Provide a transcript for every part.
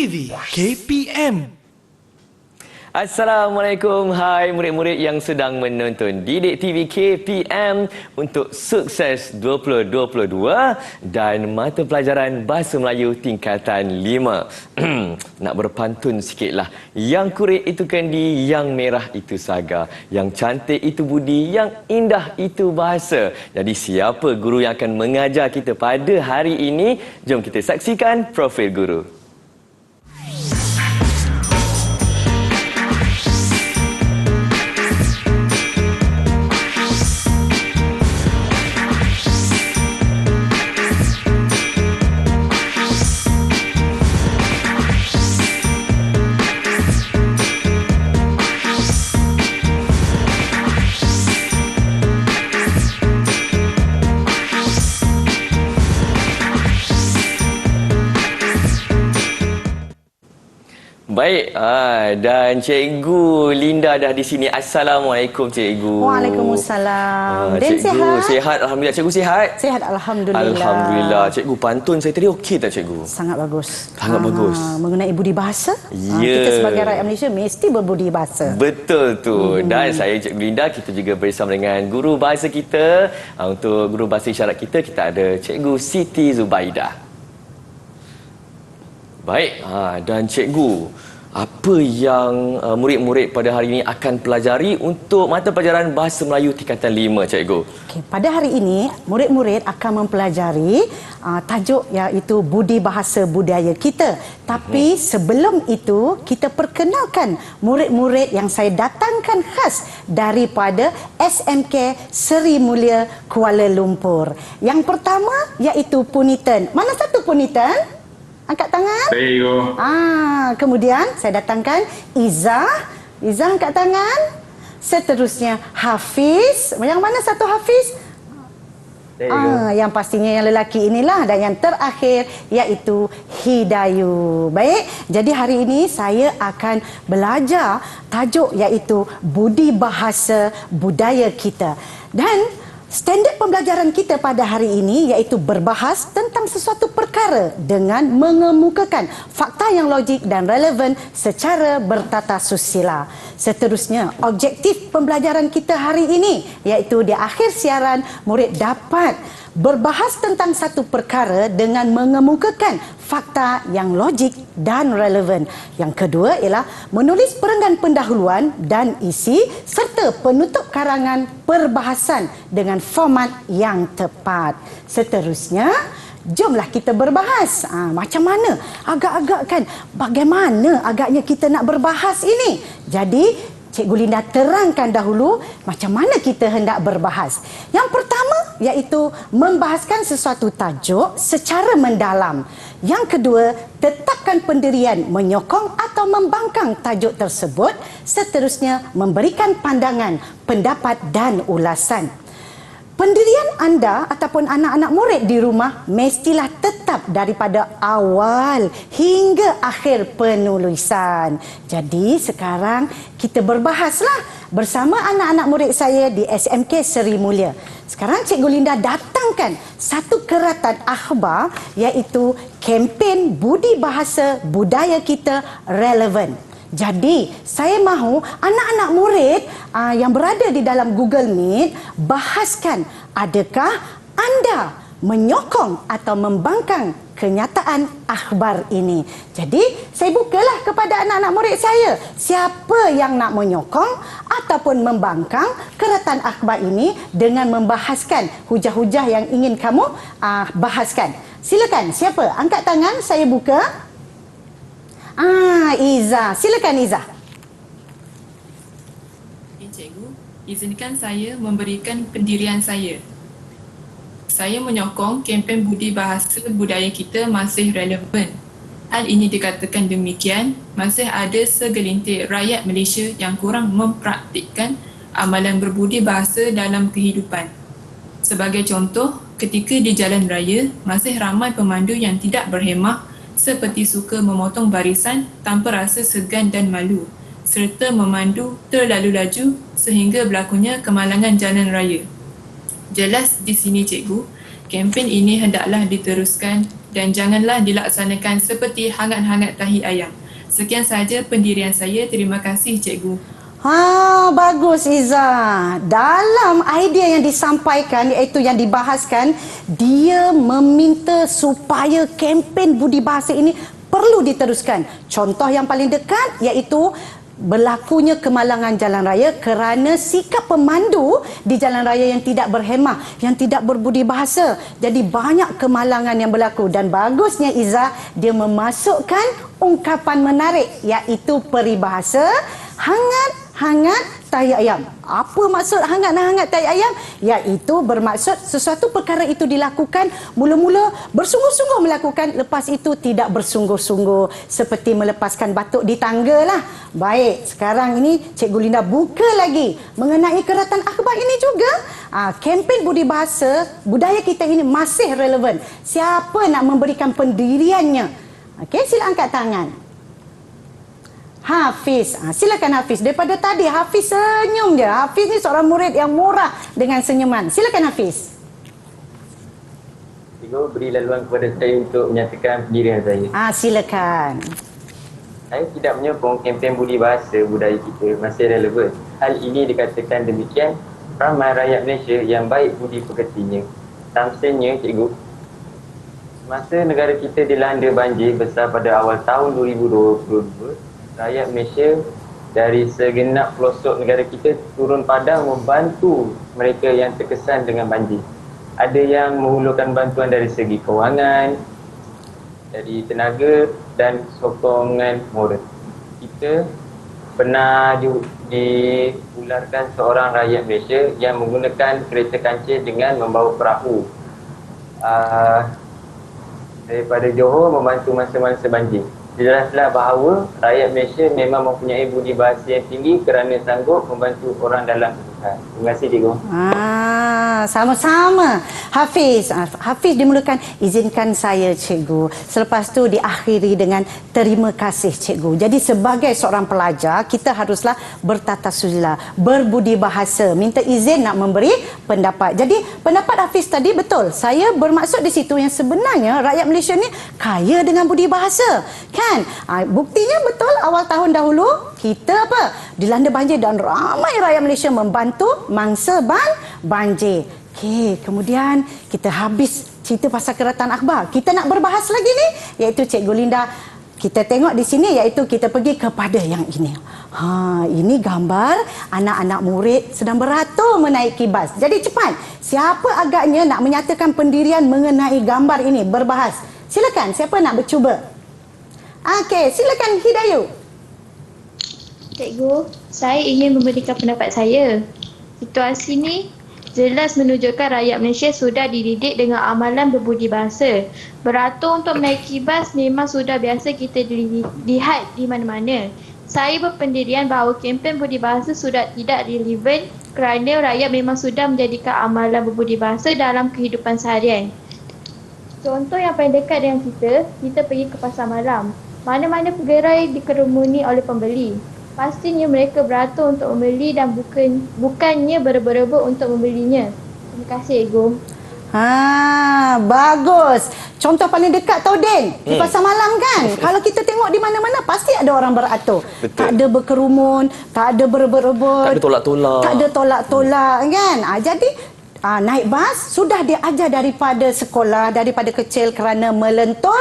TV KPM. Assalamualaikum, hai murid-murid yang sedang menonton Didik TV KPM untuk sukses 2022 dan mata pelajaran Bahasa Melayu tingkatan 5. Nak berpantun sikitlah. Yang kurik itu kandi, yang merah itu saga, yang cantik itu budi, yang indah itu bahasa. Jadi siapa guru yang akan mengajar kita pada hari ini? Jom kita saksikan profil guru. Baik, dan Cikgu Linda dah di sini. Assalamualaikum Cikgu. Waalaikumsalam. Dan Cikgu sihat? Alhamdulillah. Cikgu sihat? Sihat, Alhamdulillah. Alhamdulillah. Cikgu, pantun saya tadi okey tak Cikgu? Sangat bagus. Sangat bagus. Mengenai budi bahasa, Ya. kita sebagai rakyat Malaysia mesti berbudi bahasa. Betul tu. Dan saya Cikgu Linda, kita juga bersama dengan guru bahasa kita. Untuk guru bahasa isyarat kita ada Cikgu Siti Zubaidah. Baik, dan Cikgu, apa yang murid-murid pada hari ini akan pelajari untuk mata pelajaran Bahasa Melayu tingkatan 5, Cikgu? Okay, pada hari ini, murid-murid akan mempelajari tajuk iaitu budi bahasa budaya kita. Tapi sebelum itu, kita perkenalkan murid-murid yang saya datangkan khas daripada SMK Seri Mulia Kuala Lumpur. Yang pertama iaitu Punitan. Mana satu Punitan? Angkat tangan. Saya. Kemudian saya datangkan Izzah. Izzah angkat tangan. Seterusnya Hafiz. Yang mana satu Hafiz? Yang pastinya yang lelaki inilah. Dan yang terakhir iaitu Hidayu. Baik, jadi hari ini saya akan belajar tajuk iaitu budi bahasa budaya kita. Dan standard pembelajaran kita pada hari ini iaitu berbahas tentang sesuatu perkara dengan mengemukakan fakta yang logik dan relevan secara bertata susila. Seterusnya, objektif pembelajaran kita hari ini iaitu di akhir siaran murid dapat berbahas tentang satu perkara dengan mengemukakan fakta yang logik dan relevan. Yang kedua ialah menulis perenggan pendahuluan dan isi serta penutup karangan perbahasan dengan format yang tepat. Seterusnya, jomlah kita berbahas. Macam mana? Agak-agak kan, bagaimana agaknya kita nak berbahas ini? Jadi, Cikgu Linda terangkan dahulu macam mana kita hendak berbahas. Yang pertama iaitu membahaskan sesuatu tajuk secara mendalam. Yang kedua, tetapkan pendirian menyokong atau membangkang tajuk tersebut. Seterusnya, memberikan pandangan, pendapat dan ulasan. Pendirian anda ataupun anak-anak murid di rumah mestilah tetap daripada awal hingga akhir penulisan. Jadi sekarang kita berbahaslah bersama anak-anak murid saya di SMK Seri Mulia. Sekarang Cikgu Linda datangkan satu keratan akhbar iaitu kempen budi bahasa budaya kita relevan. Jadi, saya mahu anak-anak murid yang berada di dalam Google Meet bahaskan adakah anda menyokong atau membangkang kenyataan akhbar ini. Jadi, saya bukalah kepada anak-anak murid saya. Siapa yang nak menyokong ataupun membangkang keratan akhbar ini dengan membahaskan hujah-hujah yang ingin kamu bahaskan. Silakan, siapa? Angkat tangan, saya buka. Izzah. Silakan Izzah. Cikgu, izinkan saya memberikan pendirian saya. Saya menyokong kempen budi bahasa budaya kita masih relevan. Hal ini dikatakan demikian, masih ada segelintir rakyat Malaysia yang kurang mempraktikkan amalan berbudi bahasa dalam kehidupan. Sebagai contoh, ketika di jalan raya, masih ramai pemandu yang tidak berhemah seperti suka memotong barisan tanpa rasa segan dan malu, serta memandu terlalu laju sehingga berlakunya kemalangan jalan raya. Jelas di sini cikgu, kempen ini hendaklah diteruskan dan janganlah dilaksanakan seperti hangat-hangat tahi ayam. Sekian sahaja pendirian saya. Terima kasih Cikgu. Bagus Iza. Dalam idea yang disampaikan iaitu yang dibahaskan, dia meminta supaya kempen budi bahasa ini perlu diteruskan. Contoh yang paling dekat iaitu berlakunya kemalangan jalan raya kerana sikap pemandu di jalan raya yang tidak berhemah, yang tidak berbudi bahasa. Jadi banyak kemalangan yang berlaku dan bagusnya Iza, dia memasukkan ungkapan menarik iaitu peribahasa hangat tahi ayam. Apa maksud hangat tahi ayam? Iaitu bermaksud sesuatu perkara itu dilakukan mula-mula bersungguh-sungguh melakukan, lepas itu tidak bersungguh-sungguh, seperti melepaskan batuk di tangga lah. Baik, sekarang ini Cikgu Linda buka lagi mengenai keratan akhbar ini juga. Kempen budi bahasa budaya kita ini masih relevan. Siapa nak memberikan pendiriannya? Okey, sila angkat tangan. Hafiz. Silakan Hafiz. Daripada tadi Hafiz senyum je. Hafiz ni seorang murid yang murah dengan senyuman. Silakan Hafiz. Cikgu beri laluan kepada saya untuk menyatakan pendirian saya. Silakan. Saya tidak menyokong kempen budi bahasa budaya kita masih relevan. Hal ini dikatakan demikian ramai rakyat Malaysia yang baik budi pekertinya. Samsanya Cikgu, masa negara kita dilanda banjir besar pada awal tahun 2022, rakyat Malaysia dari segenap pelosok negara kita turun padang membantu mereka yang terkesan dengan banjir. Ada yang menghulurkan bantuan dari segi kewangan, dari tenaga dan sokongan moral. Kita pernah diularkan seorang rakyat Malaysia yang menggunakan kereta kancil dengan membawa perahu daripada Johor membantu masa-masa banjir. Jelaslah bahawa rakyat Malaysia memang mempunyai budi bahasa yang tinggi kerana sanggup membantu orang dalam kesusahan. Terima kasih Cikgu. Sama-sama. Hafiz dimulakan, izinkan saya Cikgu. Selepas tu diakhiri dengan terima kasih Cikgu. Jadi sebagai seorang pelajar, kita haruslah bertata suzila, berbudi bahasa, minta izin nak memberi pendapat. Jadi pendapat Hafiz tadi betul. Saya bermaksud di situ yang sebenarnya rakyat Malaysia ni kaya dengan budi bahasa. Kan? Buktinya betul awal tahun dahulu kita dilanda banjir dan ramai rakyat Malaysia membantu mangsa banjir. Okey, kemudian kita habis cerita pasal keratan akhbar. Kita nak berbahas lagi ni iaitu Cikgu Linda. Kita tengok di sini iaitu kita pergi kepada yang ini. Ini gambar anak-anak murid sedang beratur menaiki bas. Jadi cepat, siapa agaknya nak menyatakan pendirian mengenai gambar ini, berbahas? Silakan, siapa nak bercuba? Okey, silakan Hidayu. Cikgu, saya ingin memberikan pendapat saya. Situasi ini jelas menunjukkan rakyat Malaysia sudah dididik dengan amalan berbudi bahasa. Beratur untuk menaiki bas memang sudah biasa kita lihat di mana-mana. Saya berpendirian bahawa kempen budi bahasa sudah tidak relevan kerana rakyat memang sudah menjadikan amalan berbudi bahasa dalam kehidupan seharian. Contoh yang paling dekat dengan kita pergi ke pasar malam. Mana-mana gerai dikerumuni oleh pembeli. Pastinya mereka beratur untuk membeli dan bukannya berebut-rebut untuk membelinya. Terima kasih, Cikgu. Bagus. Contoh paling dekat tau Din, di pasar malam kan. Kalau kita tengok di mana-mana pasti ada orang beratur. Betul. Tak ada berkerumun, tak ada berebut-rebut, Tak ada tolak-tolak. tak ada tolak-tolak kan. Jadi naik bas sudah diajar daripada sekolah, daripada kecil kerana melentur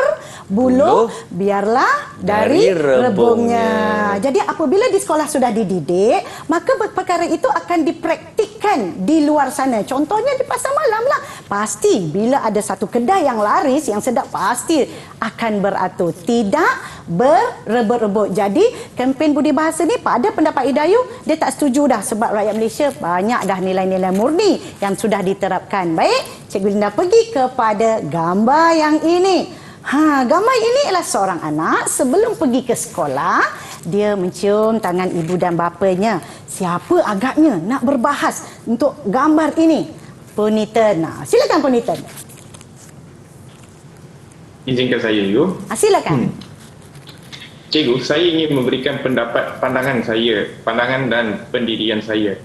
buluh biarlah dari rebungnya. Jadi apabila di sekolah sudah dididik, maka perkara itu akan dipraktikkan di luar sana. Contohnya di pasar malam lah. Pasti bila ada satu kedai yang laris, yang sedap, pasti akan beratur. Tidak berebut-rebut. Jadi kempen budi bahasa ni pada pendapat Hidayu, dia tak setuju dah sebab rakyat Malaysia banyak dah nilai-nilai murni yang sudah diterapkan. Baik, Cikgu Linda pergi kepada gambar yang ini. Gambar ini ialah seorang anak sebelum pergi ke sekolah, dia mencium tangan ibu dan bapanya. Siapa agaknya nak berbahas untuk gambar ini? Punitan. Silakan Punitan. Izinkan saya, Cikgu. Silakan. Cikgu, saya ingin memberikan pandangan dan pendirian saya.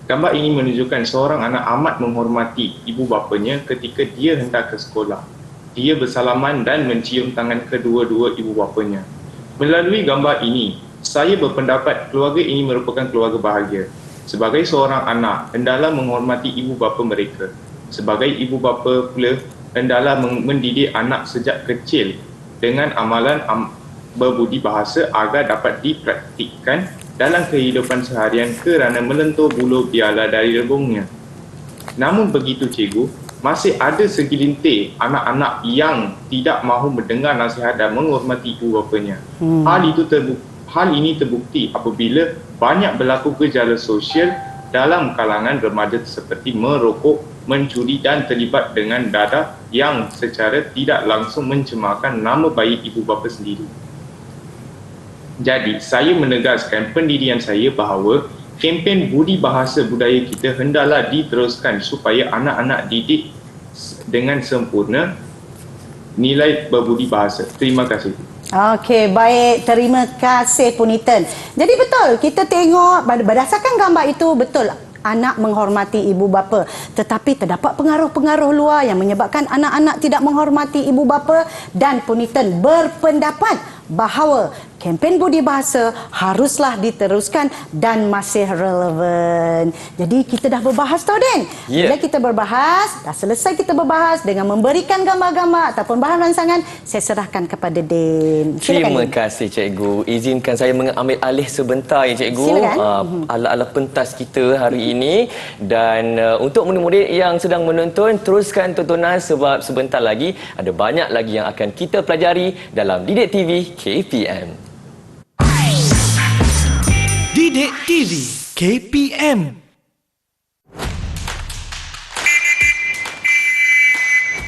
Gambar ini menunjukkan seorang anak amat menghormati ibu bapanya ketika dia hendak ke sekolah. dia bersalaman dan mencium tangan kedua-dua ibu bapanya. Melalui gambar ini, saya berpendapat keluarga ini merupakan keluarga bahagia. Sebagai seorang anak, hendaklah menghormati ibu bapa mereka. Sebagai ibu bapa pula, hendaklah mendidik anak sejak kecil dengan amalan berbudi bahasa agar dapat dipraktikkan dalam kehidupan seharian kerana melentur bulu biala dari rebungnya. Namun begitu cikgu, masih ada segelintir anak-anak yang tidak mahu mendengar nasihat dan menghormati ibu bapanya. Hal ini terbukti apabila banyak berlaku gejala sosial dalam kalangan remaja seperti merokok, mencuri dan terlibat dengan dadah yang secara tidak langsung mencemarkan nama baik ibu bapa sendiri. Jadi, saya menegaskan pendirian saya bahawa kempen budi bahasa budaya kita hendaklah diteruskan supaya anak-anak didik dengan sempurna nilai berbudi bahasa. Terima kasih. Okey, baik. Terima kasih Punitan. Jadi betul, kita tengok berdasarkan gambar itu, betul anak menghormati ibu bapa. Tetapi terdapat pengaruh-pengaruh luar yang menyebabkan anak-anak tidak menghormati ibu bapa, dan Punitan berpendapat bahawa kempen budi bahasa haruslah diteruskan dan masih relevan. Jadi kita dah berbahas tau, Den. Bila kita berbahas, dah selesai kita berbahas dengan memberikan gambar-gambar ataupun bahan rancangan, saya serahkan kepada Den. Silakan, Terima kasih cikgu. Izinkan saya mengambil alih sebentar ya cikgu. Ala-ala pentas kita hari ini, dan untuk murid-murid yang sedang menonton, teruskan tontonan sebab sebentar lagi ada banyak lagi yang akan kita pelajari dalam Didik TV KPM. Didik TV KPM.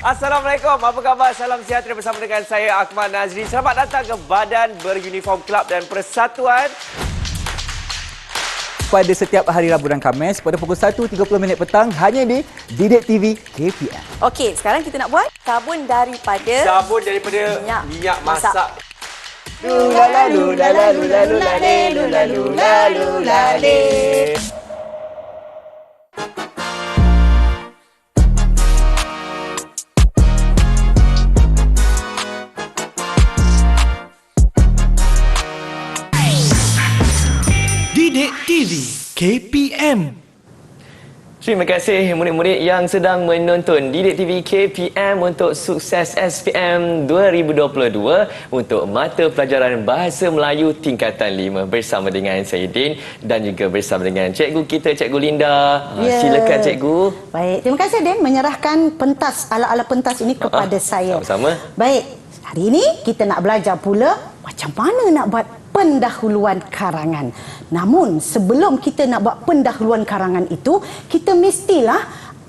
Assalamualaikum, apa khabar? Salam sejahtera bersama dengan saya Akmal Nazri. Selamat datang ke Badan Beruniform Kelab dan Persatuan. Pada setiap hari Rabu dan Khamis pada pukul 1.30 petang hanya di Didik TV KPM. Okey, sekarang kita nak buat sabun daripada minyak masak. Lula lula lula lula lula lula lula. Didik TV KPM. Terima kasih murid-murid yang sedang menonton Didik TV KPM untuk sukses SPM 2022 untuk mata pelajaran Bahasa Melayu tingkatan 5 bersama dengan saya Din dan juga bersama dengan cikgu kita, Cikgu Linda. Silakan cikgu. Baik, terima kasih Den menyerahkan pentas, ala-ala pentas ini kepada saya. Sama-sama. Baik, hari ini kita nak belajar pula macam mana nak buat pendahuluan karangan. Namun sebelum kita nak buat pendahuluan karangan itu, kita mestilah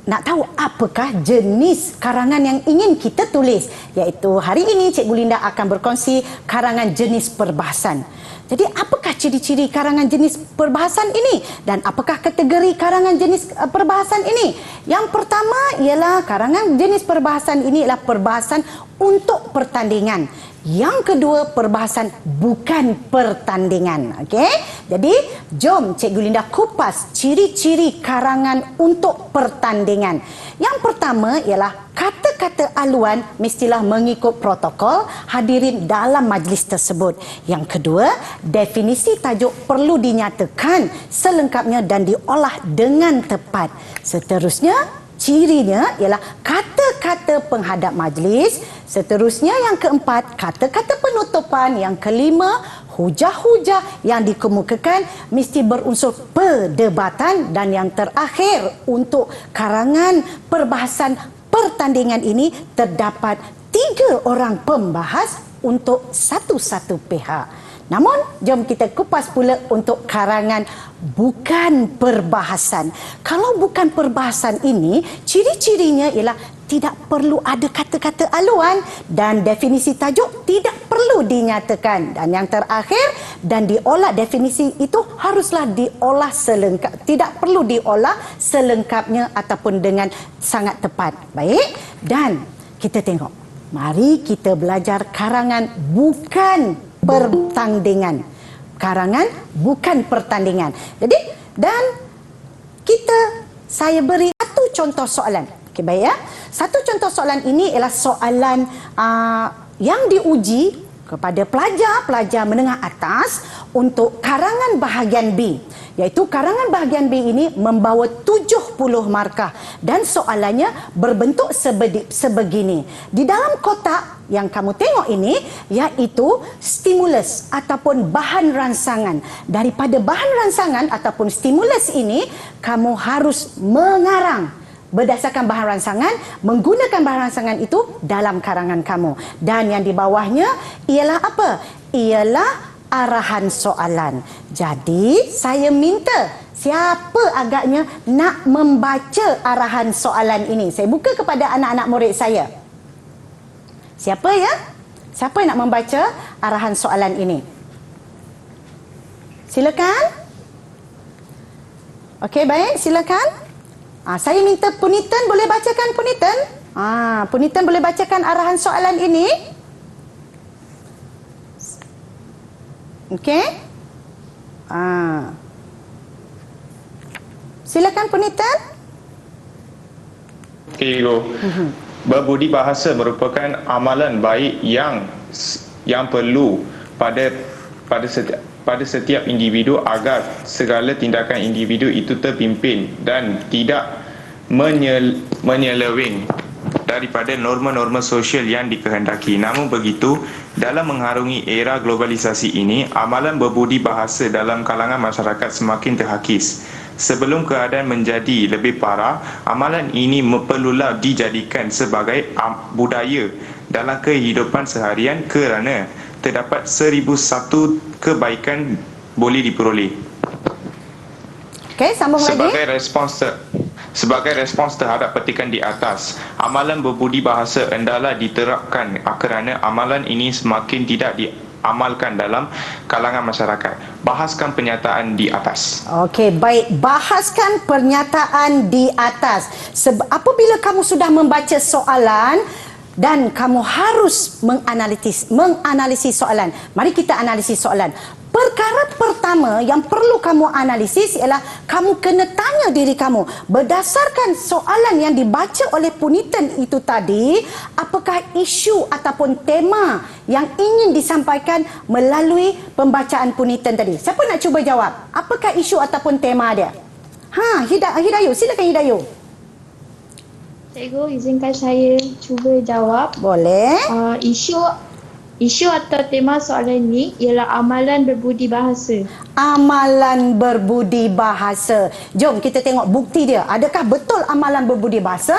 nak tahu apakah jenis karangan yang ingin kita tulis. Iaitu hari ini Cikgu Linda akan berkongsi karangan jenis perbahasan. Jadi apakah ciri-ciri karangan jenis perbahasan ini dan apakah kategori karangan jenis perbahasan ini? Yang pertama ialah karangan jenis perbahasan ini ialah perbahasan untuk pertandingan. Yang kedua, perbahasan bukan pertandingan. Okey? Jadi, jom Cikgu Linda kupas ciri-ciri karangan untuk pertandingan. Yang pertama ialah kata-kata aluan mestilah mengikut protokol hadirin dalam majlis tersebut. Yang kedua, definisi tajuk perlu dinyatakan selengkapnya dan diolah dengan tepat. Seterusnya, cirinya ialah kata-kata penghadap majlis. Seterusnya yang keempat, kata-kata penutupan. Yang kelima, hujah-hujah yang dikemukakan mesti berunsur perdebatan. Dan yang terakhir, untuk karangan perbahasan pertandingan ini terdapat 3 orang pembahas untuk satu-satu pihak. Namun, jom kita kupas pula untuk karangan bukan perbahasan. Kalau bukan perbahasan ini, ciri-cirinya ialah tidak perlu ada kata-kata aluan dan definisi tajuk tidak perlu dinyatakan. Dan yang terakhir, dan diolah definisi itu haruslah diolah selengkap. Tidak perlu diolah selengkapnya ataupun dengan sangat tepat. Baik, dan kita tengok. Mari kita belajar karangan bukan pertandingan. Karangan bukan pertandingan. Jadi, dan saya beri satu contoh soalan. Okey, baik ya. Satu contoh soalan ini ialah soalan yang diuji kepada pelajar-pelajar menengah atas untuk karangan bahagian B. Iaitu karangan bahagian B ini membawa 70 markah dan soalannya berbentuk sebegini. Di dalam kotak yang kamu tengok ini iaitu stimulus ataupun bahan rangsangan. Daripada bahan rangsangan ataupun stimulus ini, kamu harus mengarang berdasarkan bahan rangsangan, menggunakan bahan rangsangan itu dalam karangan kamu. Dan yang di bawahnya ialah apa? Ialah arahan soalan. Jadi, saya minta siapa agaknya nak membaca arahan soalan ini. Saya buka kepada anak-anak murid saya. Siapa ya? Siapa yang nak membaca arahan soalan ini? Silakan. Okey, baik. Silakan. Saya minta Punitan boleh bacakan, Punitan? Punitan boleh bacakan arahan soalan ini? Okey. Silakan Punitan. Okey, Ibu. Berbudi bahasa merupakan amalan baik yang perlu pada setiap individu agar segala tindakan individu itu terpimpin dan tidak menyeleweng daripada norma-norma sosial yang dikehendaki. Namun begitu, dalam mengharungi era globalisasi ini, amalan berbudi bahasa dalam kalangan masyarakat semakin terhakis. Sebelum keadaan menjadi lebih parah, amalan ini perlulah dijadikan sebagai budaya dalam kehidupan seharian kerana terdapat 1001 kebaikan boleh diperoleh. Okey, sambung lagi. Sebagai respons terhadap petikan di atas, amalan berbudi bahasa hendaklah diterapkan kerana amalan ini semakin tidak diamalkan dalam kalangan masyarakat. Bahaskan pernyataan di atas. Okey, baik. Bahaskan pernyataan di atas. Apabila kamu sudah membaca soalan dan kamu harus menganalisis soalan. Mari kita analisis soalan. Perkara pertama yang perlu kamu analisis ialah kamu kena tanya diri kamu, berdasarkan soalan yang dibaca oleh Punitan itu tadi, apakah isu ataupun tema yang ingin disampaikan melalui pembacaan Punitan tadi? Siapa nak cuba jawab? Apakah isu ataupun tema dia? Hidayu, silakan Hidayu. Cikgu, izinkan saya cuba jawab. Boleh. Isu atau tema soalan ini ialah amalan berbudi bahasa. Amalan berbudi bahasa. Jom kita tengok bukti dia. Adakah betul amalan berbudi bahasa?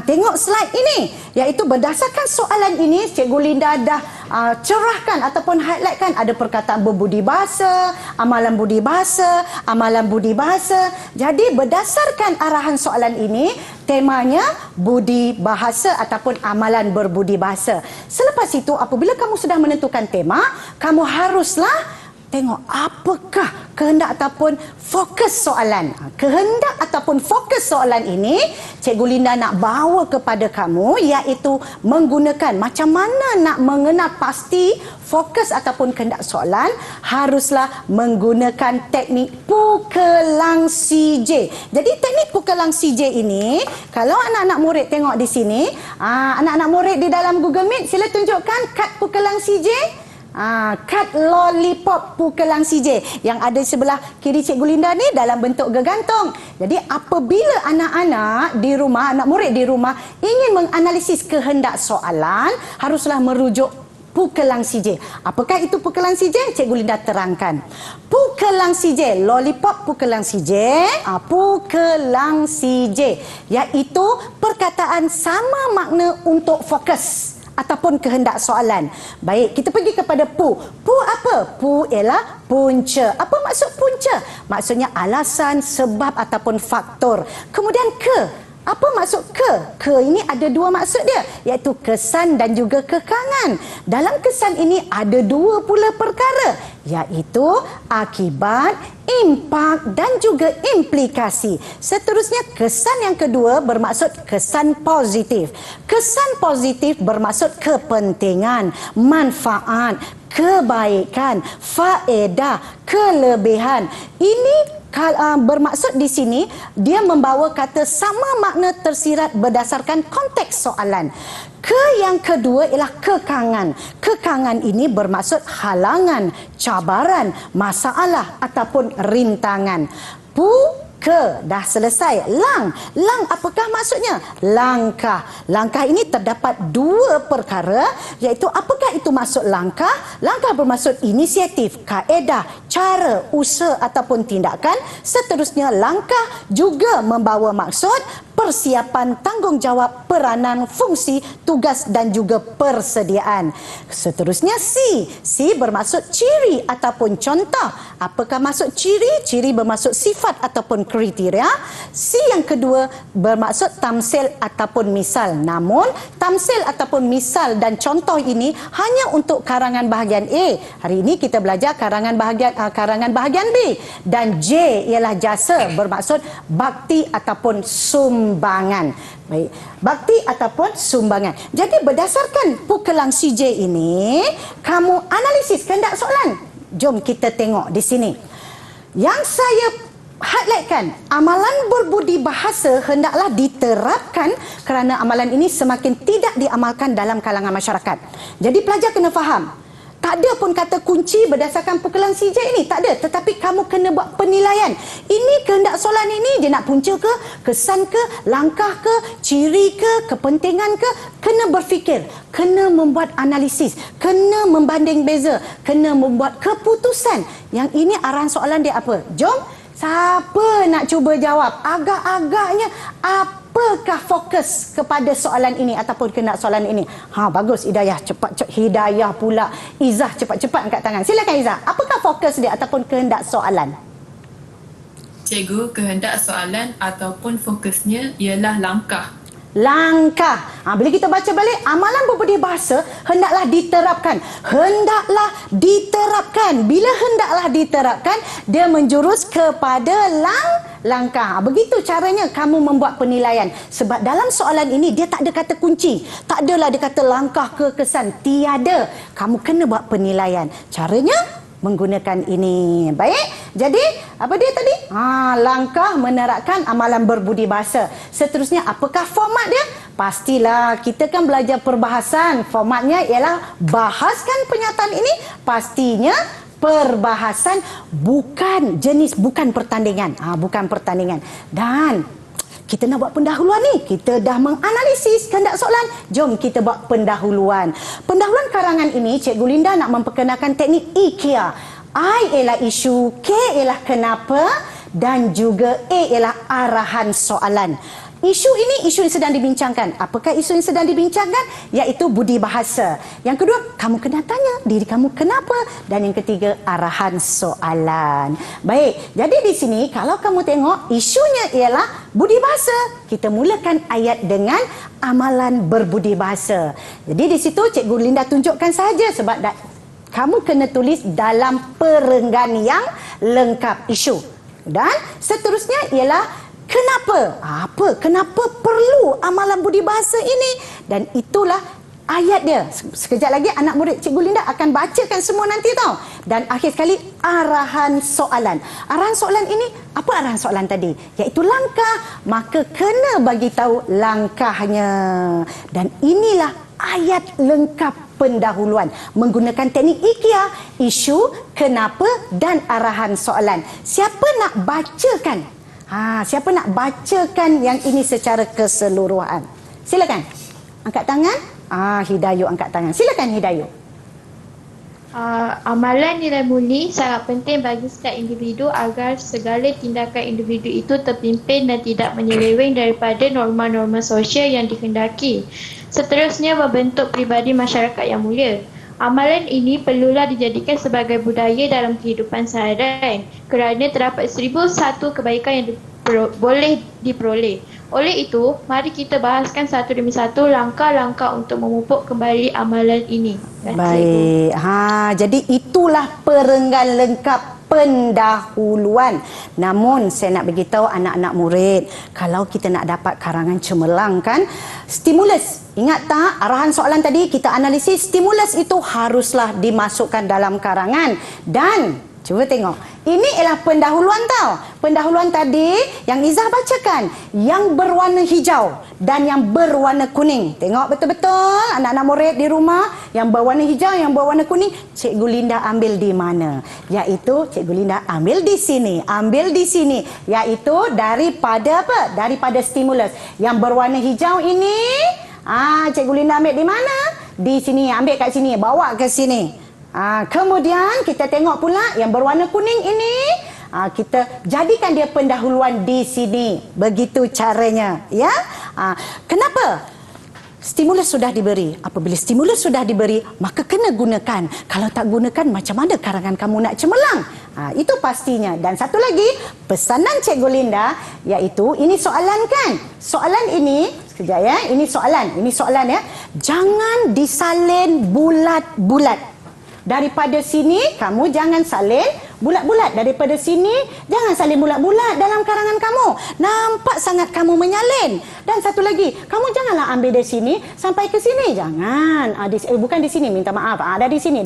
Tengok slide ini. Iaitu berdasarkan soalan ini, Cikgu Linda dah cerahkan ataupun highlightkan. Ada perkataan berbudi bahasa, amalan budi bahasa, amalan budi bahasa. Jadi berdasarkan arahan soalan ini, temanya budi bahasa ataupun amalan berbudi bahasa. Selepas itu, apabila kamu sudah menentukan tema, kamu haruslah tengok apakah kehendak ataupun fokus soalan. Kehendak ataupun fokus soalan ini Cikgu Linda nak bawa kepada kamu, iaitu menggunakan macam mana nak mengenal pasti fokus ataupun kehendak soalan, haruslah menggunakan teknik pukelang CJ. Jadi teknik pukelang CJ ini, kalau anak-anak murid tengok di sini, anak-anak murid di dalam Google Meet, sila tunjukkan kad pukelang CJ. Kad lollipop pukelang CJ yang ada sebelah kiri Cikgu Linda ni dalam bentuk gegantung. Jadi apabila anak-anak di rumah, anak murid di rumah ingin menganalisis kehendak soalan, haruslah merujuk pukelang CJ. Apakah itu pukelang CJ? Cikgu Linda terangkan. Pukelang CJ, lollipop pukelang CJ, pukelang CJ, iaitu perkataan sama makna untuk fokus ataupun kehendak soalan. Baik, kita pergi kepada pu. Pu apa? Pu ialah punca. Apa maksud punca? Maksudnya alasan, sebab ataupun faktor. Kemudian ke. Apa maksud ke? Ke ini ada dua maksud dia, iaitu kesan dan juga kekangan. Dalam kesan ini ada dua pula perkara, iaitu akibat, impak dan juga implikasi. Seterusnya, kesan yang kedua bermaksud kesan positif. Kesan positif bermaksud kepentingan, manfaat, kebaikan, faedah, kelebihan. Ini bermaksud di sini dia membawa kata sama makna tersirat berdasarkan konteks soalan. Yang kedua ialah kekangan. Kekangan ini bermaksud halangan, cabaran, masalah ataupun rintangan. Dah selesai. Lang apakah maksudnya? Langkah. Langkah ini terdapat dua perkara, iaitu apakah itu maksud langkah? Langkah bermaksud inisiatif, kaedah, cara, usaha ataupun tindakan. Seterusnya langkah juga membawa maksud persiapan, tanggungjawab, peranan, fungsi, tugas dan juga persediaan. Seterusnya C bermaksud ciri ataupun contoh. Apakah maksud ciri? Ciri bermaksud sifat ataupun kriteria. C yang kedua bermaksud tamsil ataupun misal. Namun tamsil ataupun misal dan contoh ini hanya untuk karangan bahagian A. Hari ini kita belajar karangan bahagian B. Dan J ialah jasa, bermaksud bakti ataupun sumbangan. Baik, bakti ataupun sumbangan. Jadi berdasarkan pukelang CJ ini, kamu analisis kehendak soalan. Jom kita tengok di sini. Yang saya highlightkan, amalan berbudi bahasa hendaklah diterapkan kerana amalan ini semakin tidak diamalkan dalam kalangan masyarakat. Jadi pelajar kena faham. Tak ada pun kata kunci berdasarkan pukulan CJ ini. Tak ada. Tetapi kamu kena buat penilaian. Ini kehendak soalan ini, dia nak punca ke, kesan ke, langkah ke, ciri ke, kepentingan ke. Kena berfikir. Kena membuat analisis. Kena membanding beza. Kena membuat keputusan. Yang ini arahan soalan dia apa? Jom. Siapa nak cuba jawab? Agak-agaknya apakah fokus kepada soalan ini ataupun kehendak soalan ini? Bagus Hidayah, cepat Hidayah pula. Izzah cepat-cepat angkat tangan. Silakan Izzah. Apakah fokus dia ataupun kehendak soalan? Cikgu, kehendak soalan ataupun fokusnya ialah langkah. Bila kita baca balik, amalan berbudi bahasa hendaklah diterapkan. Hendaklah diterapkan. Bila hendaklah diterapkan, dia menjurus kepada langkah. Begitu caranya kamu membuat penilaian. Sebab dalam soalan ini dia tak ada kata kunci. Tak adalah dia kata langkah ke kesan. Tiada. Kamu kena buat penilaian. Caranya menggunakan ini. Baik. Jadi, apa dia tadi? Langkah menerapkan amalan berbudi bahasa. Seterusnya, apakah format dia? Pastilah, kita kan belajar perbahasan. Formatnya ialah bahaskan pernyataan ini. Pastinya perbahasan bukan pertandingan. Bukan pertandingan. Dan kita nak buat pendahuluan ni. Kita dah menganalisis kehendak soalan. Jom kita buat pendahuluan. Pendahuluan karangan ini, Cikgu Linda nak memperkenalkan teknik IKEA. I ialah isu, K ialah kenapa dan juga A ialah arahan soalan. Isu ini isu yang sedang dibincangkan. Apakah isu yang sedang dibincangkan? Iaitu budi bahasa. Yang kedua, kamu kena tanya diri kamu kenapa. Dan yang ketiga, arahan soalan. Baik, jadi di sini kalau kamu tengok isunya ialah budi bahasa. Kita mulakan ayat dengan amalan berbudi bahasa. Jadi di situ Cikgu Linda tunjukkan saja sebab kamu kena tulis dalam perenggan yang lengkap isu. Dan seterusnya ialah kenapa? Kenapa perlu amalan budi bahasa ini? Dan itulah ayat dia. Sekejap lagi anak murid Cikgu Linda akan bacakan semua nanti tau. Dan akhir sekali arahan soalan. Arahan soalan ini, apa arahan soalan tadi? Iaitu langkah. Maka kena bagi tahu langkahnya. Dan inilah ayat lengkap pendahuluan menggunakan teknik IKEA, isu, kenapa dan arahan soalan. Siapa nak bacakan? Siapa nak bacakan yang ini secara keseluruhan? Silakan. Angkat tangan. Hidayu angkat tangan. Silakan Hidayu. Amalan nilai murni sangat penting bagi setiap individu agar segala tindakan individu itu terpimpin dan tidak menyeleweng daripada norma-norma sosial yang dikehendaki. Seterusnya, membentuk pribadi masyarakat yang mulia. Amalan ini perlulah dijadikan sebagai budaya dalam kehidupan seharian kerana terdapat 1001 kebaikan yang boleh diperoleh. Oleh itu, mari kita bahaskan satu demi satu langkah-langkah untuk memupuk kembali amalan ini. Baik. Jadi itulah perenggan lengkap pendahuluan. Namun saya nak beritahu anak-anak murid, kalau kita nak dapat karangan cemerlang kan, stimulus. Ingat tak arahan soalan tadi kita analisis, stimulus itu haruslah dimasukkan dalam karangan dan Cuba tengok. Ini ialah pendahuluan tau. Pendahuluan tadi yang Izzah bacakan. Yang berwarna hijau dan yang berwarna kuning. Tengok betul-betul anak-anak murid di rumah. Yang berwarna hijau, yang berwarna kuning. Cikgu Linda ambil di mana? Iaitu Cikgu Linda ambil di sini. Ambil di sini. Iaitu daripada apa? Daripada stimulus. Yang berwarna hijau ini. Cikgu Linda ambil di mana? Di sini. Ambil kat sini. Bawa ke sini. Kemudian kita tengok pula yang berwarna kuning ini, kita jadikan dia pendahuluan di sini. Begitu caranya, ya. Kenapa? Stimulus sudah diberi. Apabila stimulus sudah diberi, maka kena gunakan. Kalau tak gunakan, macam mana karangan kamu nak cemerlang? Itu pastinya. Dan satu lagi, pesanan Cikgu Linda, iaitu ini soalan kan? Soalan ini, sekejap ya, ini soalan ya. Jangan disalin bulat-bulat. Daripada sini, kamu jangan salin bulat-bulat. Daripada sini, jangan salin bulat-bulat dalam karangan kamu. Nampak sangat kamu menyalin. Dan satu lagi, kamu janganlah ambil dari sini sampai ke sini. Jangan. Bukan di sini, minta maaf. Dari sini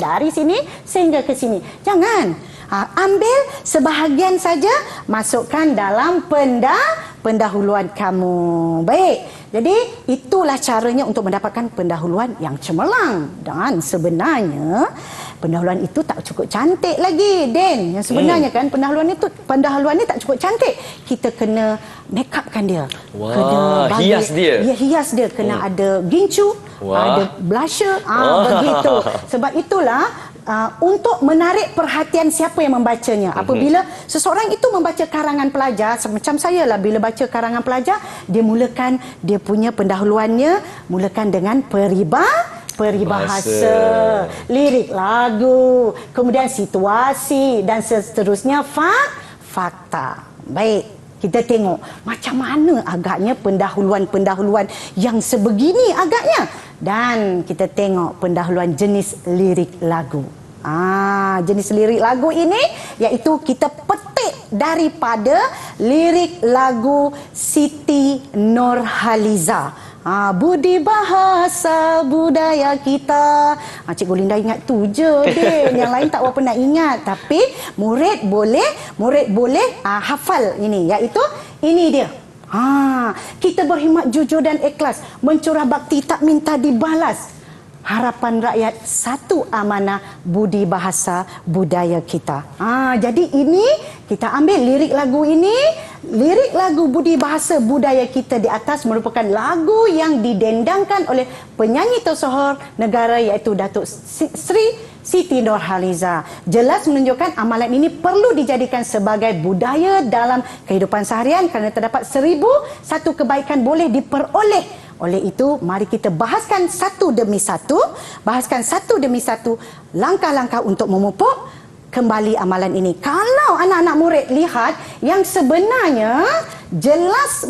sehingga ke sini. Jangan. Ambil sebahagian saja, masukkan dalam pendahuluan kamu. Baik. Jadi itulah caranya untuk mendapatkan pendahuluan yang cemerlang. Dan sebenarnya pendahuluan itu tak cukup cantik lagi, Den. Yang sebenarnya kan pendahuluan ni tak cukup cantik. Kita kena make upkan dia. Kena hias dia. Ya, hias dia. Kena ada gincu, ada blusher, begitu. Sebab itulah untuk menarik perhatian siapa yang membacanya. Apabila seseorang itu membaca karangan pelajar, macam saya lah, bila baca karangan pelajar, dia mulakan dia punya pendahuluannya, mulakan dengan peribahasa, lirik lagu, kemudian situasi dan seterusnya fakta. Baik, kita tengok macam mana agaknya pendahuluan-pendahuluan yang sebegini agaknya. Dan kita tengok pendahuluan jenis lirik lagu. Jenis lirik lagu ini iaitu kita petik daripada lirik lagu Siti Nurhaliza. Budi bahasa budaya kita. Cikgu Linda ingat tu je, Den. Yang lain tak berapa nak ingat. Tapi murid boleh hafal ini. Iaitu ini dia. Kita berkhidmat jujur dan ikhlas, mencurah bakti tak minta dibalas. Harapan rakyat satu amanah budi bahasa budaya kita. Jadi ini kita ambil lirik lagu ini, lirik lagu budi bahasa budaya kita di atas merupakan lagu yang didendangkan oleh penyanyi tersohor negara iaitu Datuk Sri Siti Nurhaliza. Jelas menunjukkan amalan ini perlu dijadikan sebagai budaya dalam kehidupan seharian kerana terdapat 1001 kebaikan boleh diperoleh. Oleh itu, mari kita bahaskan satu demi satu langkah-langkah untuk memupuk kembali amalan ini. Kalau anak-anak murid lihat yang sebenarnya jelas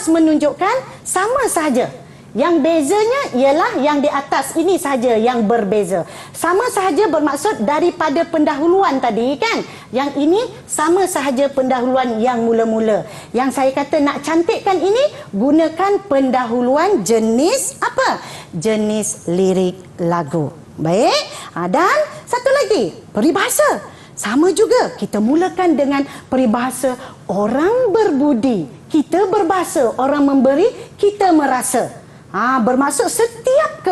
menunjukkan sama sahaja. Yang bezanya ialah yang di atas ini saja yang berbeza. Sama sahaja bermaksud daripada pendahuluan tadi kan. Yang ini sama sahaja pendahuluan yang mula-mula. Yang saya kata nak cantikkan ini, gunakan pendahuluan jenis apa? Jenis lirik lagu. Baik. Dan satu lagi, peribahasa. Sama juga, kita mulakan dengan peribahasa orang berbudi. Kita berbahasa, orang memberi, kita merasa. Bermaksud setiap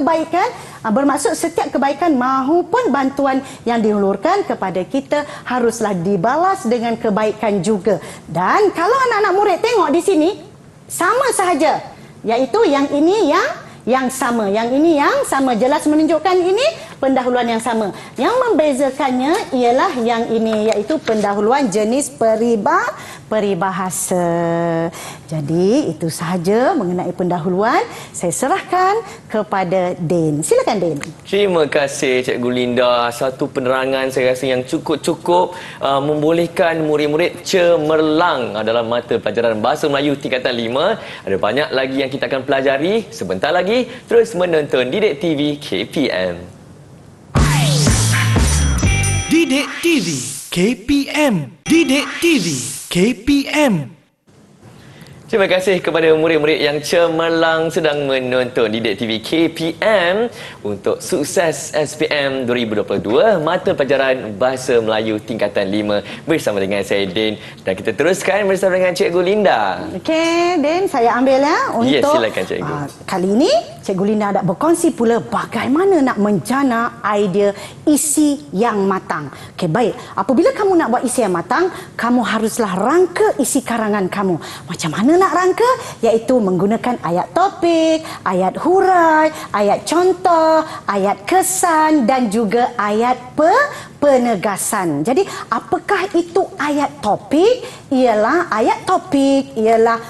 kebaikan maupun bantuan yang dihulurkan kepada kita haruslah dibalas dengan kebaikan juga. Dan kalau anak-anak murid tengok di sini, sama sahaja. Iaitu yang ini yang sama. Yang ini yang sama. Jelas menunjukkan ini pendahuluan yang sama. Yang membezakannya ialah yang ini, iaitu pendahuluan jenis peribahasa. Jadi itu sahaja mengenai pendahuluan. Saya serahkan kepada Den. Silakan Den. Terima kasih Cikgu Linda. Satu penerangan saya rasa yang cukup membolehkan murid-murid cemerlang dalam mata pelajaran Bahasa Melayu tingkatan 5. Ada banyak lagi yang kita akan pelajari. Sebentar lagi terus menonton Didik TV KPM. Didik TV KPM. Didik TV KPM. Terima kasih kepada murid-murid yang cemerlang sedang menonton Didik TV KPM untuk sukses SPM 2022 Mata Pelajaran Bahasa Melayu Tingkatan 5 bersama dengan saya Din, dan kita teruskan bersama dengan Cikgu Linda. Okey, Din, saya ambil untuk Ya, silakan Cikgu. Kali ini Cikgu Linda nak berkongsi pula bagaimana nak menjana idea isi yang matang. Okey, baik. Apabila kamu nak buat isi yang matang, kamu haruslah rangka isi karangan kamu. Macam mana nak rangka? Iaitu menggunakan ayat topik, ayat hurai, ayat contoh, ayat kesan dan juga ayat penegasan. Jadi, apakah itu ayat topik? Ayat topik ialah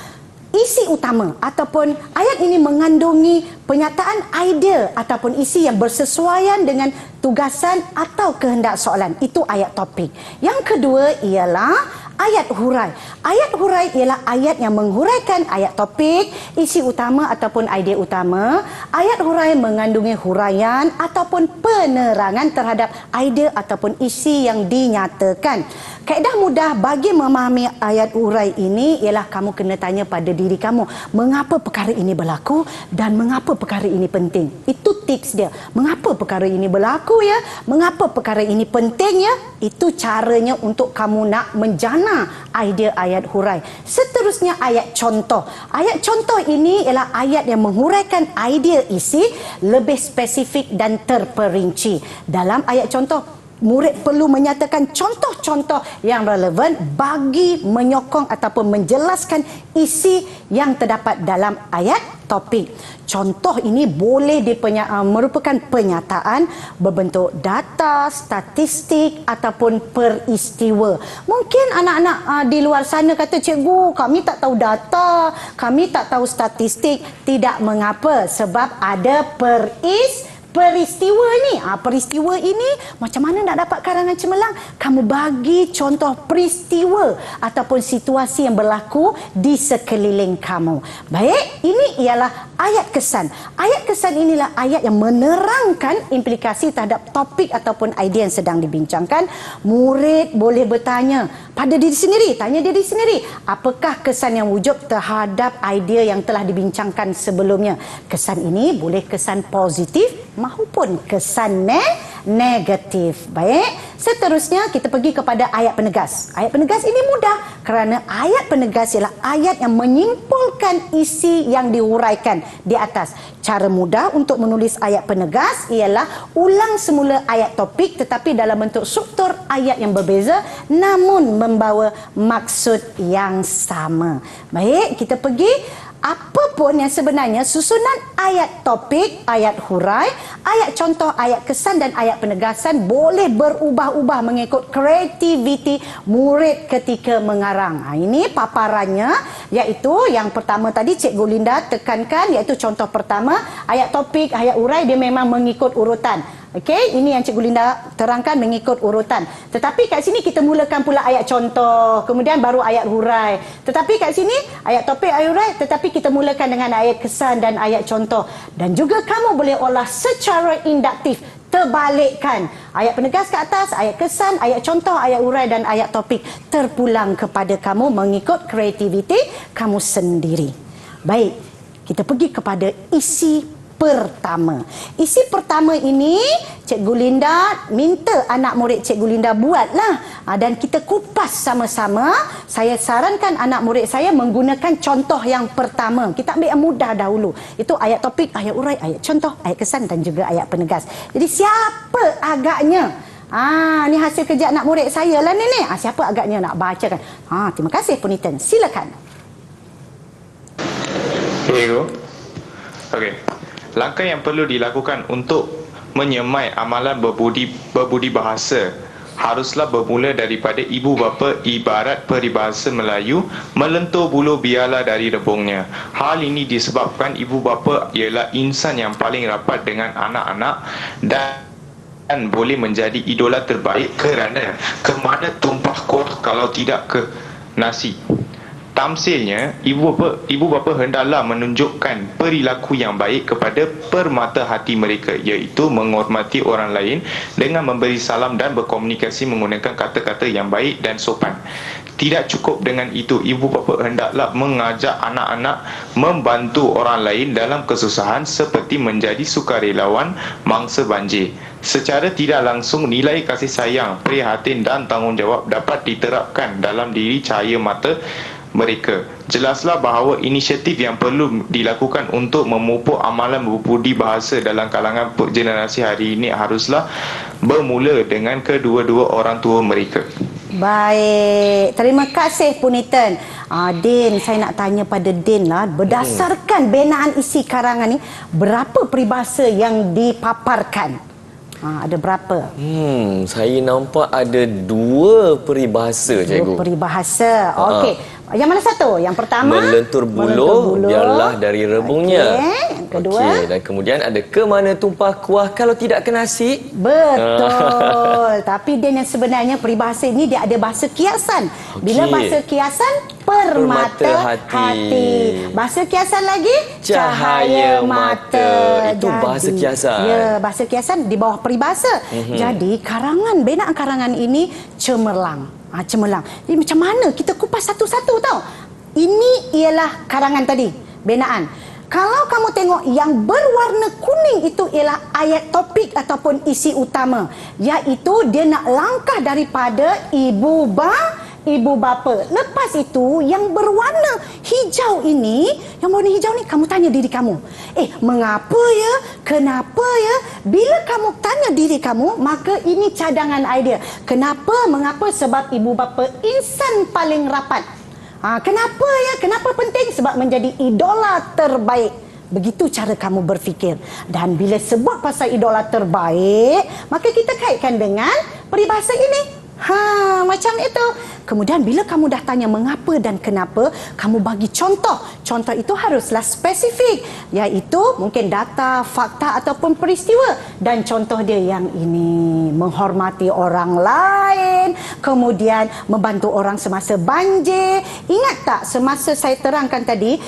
isi utama ataupun ayat ini mengandungi penyataan idea ataupun isi yang bersesuaian dengan tugasan atau kehendak soalan. Itu ayat topik. Yang kedua ialah ayat hurai. Ayat hurai ialah ayat yang menghuraikan ayat topik, isi utama ataupun idea utama. Ayat hurai mengandungi huraian ataupun penerangan terhadap idea ataupun isi yang dinyatakan. Kaedah mudah bagi memahami ayat hurai ini ialah kamu kena tanya pada diri kamu, mengapa perkara ini berlaku dan mengapa perkara ini penting. Itu tips dia. Mengapa perkara ini berlaku ya? Mengapa perkara ini penting ya? Itu caranya untuk kamu nak menjana idea ayat hurai. Seterusnya ayat contoh. Ayat contoh ini ialah ayat yang menghuraikan idea isi lebih spesifik dan terperinci. Dalam ayat contoh, murid perlu menyatakan contoh-contoh yang relevan bagi menyokong ataupun menjelaskan isi yang terdapat dalam ayat topik. Contoh ini boleh merupakan penyataan berbentuk data, statistik ataupun peristiwa. Mungkin anak-anak di luar sana kata, cikgu, kami tak tahu data, kami tak tahu statistik. Tidak mengapa, sebab ada peristiwa ni. Peristiwa ini macam mana nak dapat karangan cemerlang? Kamu bagi contoh peristiwa ataupun situasi yang berlaku di sekeliling kamu. Baik, ini ialah ayat kesan. Ayat kesan inilah ayat yang menerangkan implikasi terhadap topik ataupun idea yang sedang dibincangkan. Murid boleh bertanya pada diri sendiri, tanya diri sendiri, apakah kesan yang wujud terhadap idea yang telah dibincangkan sebelumnya? Kesan ini boleh kesan positif maupun kesan negatif. Baik, seterusnya kita pergi kepada ayat penegas. Ayat penegas ini mudah kerana ayat penegas ialah ayat yang menyimpulkan isi yang dihuraikan di atas. Cara mudah untuk menulis ayat penegas ialah ulang semula ayat topik tetapi dalam bentuk struktur ayat yang berbeza namun membawa maksud yang sama. Baik, kita pergi. Apa pun yang sebenarnya susunan ayat topik, ayat hurai, ayat contoh, ayat kesan dan ayat penegasan boleh berubah-ubah mengikut kreativiti murid ketika mengarang. Ini paparannya, iaitu yang pertama tadi Cikgu Linda tekankan, iaitu contoh pertama, ayat topik, ayat hurai dia memang mengikut urutan. Okey, ini yang Cikgu Linda terangkan mengikut urutan. Tetapi kat sini kita mulakan pula ayat contoh, kemudian baru ayat hurai. Tetapi kat sini ayat topik, ayat hurai, tetapi kita mulakan dengan ayat kesan dan ayat contoh. Dan juga kamu boleh olah secara induktif, terbalikkan. Ayat penegas ke atas, ayat kesan, ayat contoh, ayat hurai dan ayat topik terpulang kepada kamu mengikut kreativiti kamu sendiri. Baik, kita pergi kepada isi pertama. Isi pertama ini Cikgu Linda minta anak murid Cikgu Linda buatlah, dan kita kupas sama-sama. Saya sarankan anak murid saya menggunakan contoh yang pertama. Kita ambil yang mudah dahulu. Itu ayat topik, ayat urai, ayat contoh, ayat kesan dan juga ayat penegas. Jadi siapa agaknya? Ni hasil kerja anak murid saya lah ni. Siapa agaknya nak bacakan? Terima kasih Punitan. Silakan. Okey. Langkah yang perlu dilakukan untuk menyemai amalan berbudi bahasa haruslah bermula daripada ibu bapa. Ibarat peribahasa Melayu, melentur bulu biarlah dari rebungnya. Hal ini disebabkan ibu bapa ialah insan yang paling rapat dengan anak-anak dan boleh menjadi idola terbaik kerana ke mana tumpah kuah kalau tidak ke nasi. Tamsilnya, ibu bapa hendaklah menunjukkan perilaku yang baik kepada permata hati mereka, iaitu menghormati orang lain dengan memberi salam dan berkomunikasi menggunakan kata-kata yang baik dan sopan. Tidak cukup dengan itu, ibu bapa hendaklah mengajak anak-anak membantu orang lain dalam kesusahan seperti menjadi sukarelawan mangsa banjir. Secara tidak langsung, nilai kasih sayang, prihatin dan tanggungjawab dapat diterapkan dalam diri cahaya mata mereka. Jelaslah bahawa inisiatif yang perlu dilakukan untuk memupuk amalan berbudi bahasa dalam kalangan generasi hari ini haruslah bermula dengan kedua-dua orang tua mereka. Baik, terima kasih Punitan. Din, saya nak tanya pada Din lah, berdasarkan binaan isi karangan ni, berapa peribahasa yang dipaparkan? Ada berapa? Saya nampak ada 2 peribahasa, cikgu. 2 peribahasa. Okey. Yang mana satu? Yang pertama, melentur buluh biarlah dari rebungnya. Yang kedua, dan kemudian ada ke mana tumpah kuah kalau tidak ke nasi. Betul. Tapi Din, yang sebenarnya peribahasa ini dia ada bahasa kiasan. Bila bahasa kiasan, permata hati. Bahasa kiasan lagi, cahaya mata. Itu bahasa kiasan. Ya, bahasa kiasan di bawah peribahasa. Jadi binaan karangan ini cemerlang. Cemerlang. Jadi macam mana kita kupas satu-satu tau. Ini ialah karangan tadi, binaan. Kalau kamu tengok yang berwarna kuning itu ialah ayat topik ataupun isi utama, iaitu dia nak langkah daripada ibu bapa. Lepas itu yang berwarna hijau ini, kamu tanya diri kamu, mengapa ya? Kenapa ya? Bila kamu tanya diri kamu, maka ini cadangan idea. Kenapa? Mengapa? Sebab ibu bapa insan paling rapat. Kenapa ya? Kenapa penting? Sebab menjadi idola terbaik. Begitu cara kamu berfikir. Dan bila sebut pasal idola terbaik, maka kita kaitkan dengan peribahasa ini. Macam itu. Kemudian bila kamu dah tanya mengapa dan kenapa, kamu bagi contoh. Contoh itu haruslah spesifik, iaitu mungkin data, fakta ataupun peristiwa. Dan contoh dia yang ini, menghormati orang lain, kemudian membantu orang semasa banjir. Ingat tak semasa saya terangkan tadi,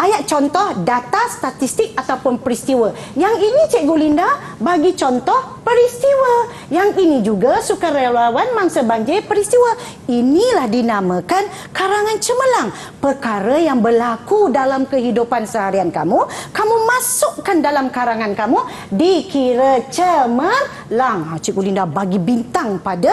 ayat contoh data, statistik ataupun peristiwa. Yang ini Cikgu Linda bagi contoh peristiwa. Yang ini juga sukarelawan mangsa banjir, peristiwa. Inilah dinamakan karangan cemerlang. Perkara yang berlaku dalam kehidupan seharian kamu masukkan dalam karangan kamu, dikira cemerlang. Cikgu Linda bagi bintang pada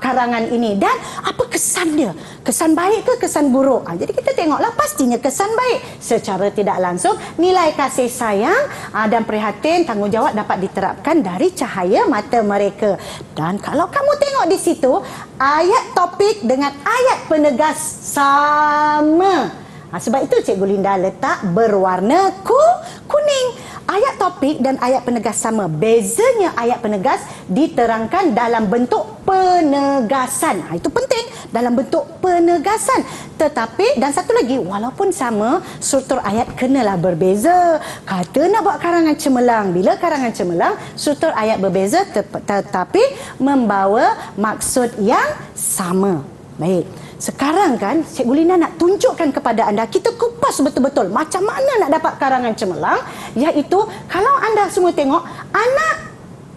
karangan ini. Dan apa kesan dia? Kesan baik ke kesan buruk? Jadi kita tengoklah, pastinya kesan baik. Secara tidak langsung, nilai kasih sayang dan prihatin, tanggungjawab dapat diterapkan dari cahaya mata mereka. Dan kalau kamu tengok di situ, ayat topik dengan ayat penegas sama. Sebab itu Cikgu Linda letak berwarna kuning. Ayat topik dan ayat penegas sama. Bezanya ayat penegas diterangkan dalam bentuk penegasan. Itu penting, dalam bentuk penegasan. Tetapi, dan satu lagi, walaupun sama, struktur ayat kenalah berbeza. Kata nak buat karangan cemerlang, bila karangan cemerlang, struktur ayat berbeza tetapi membawa maksud yang sama. Baik. Sekarang kan Cikgu Lina nak tunjukkan kepada anda, kita kupas betul-betul macam mana nak dapat karangan cemerlang, iaitu kalau anda semua tengok, anak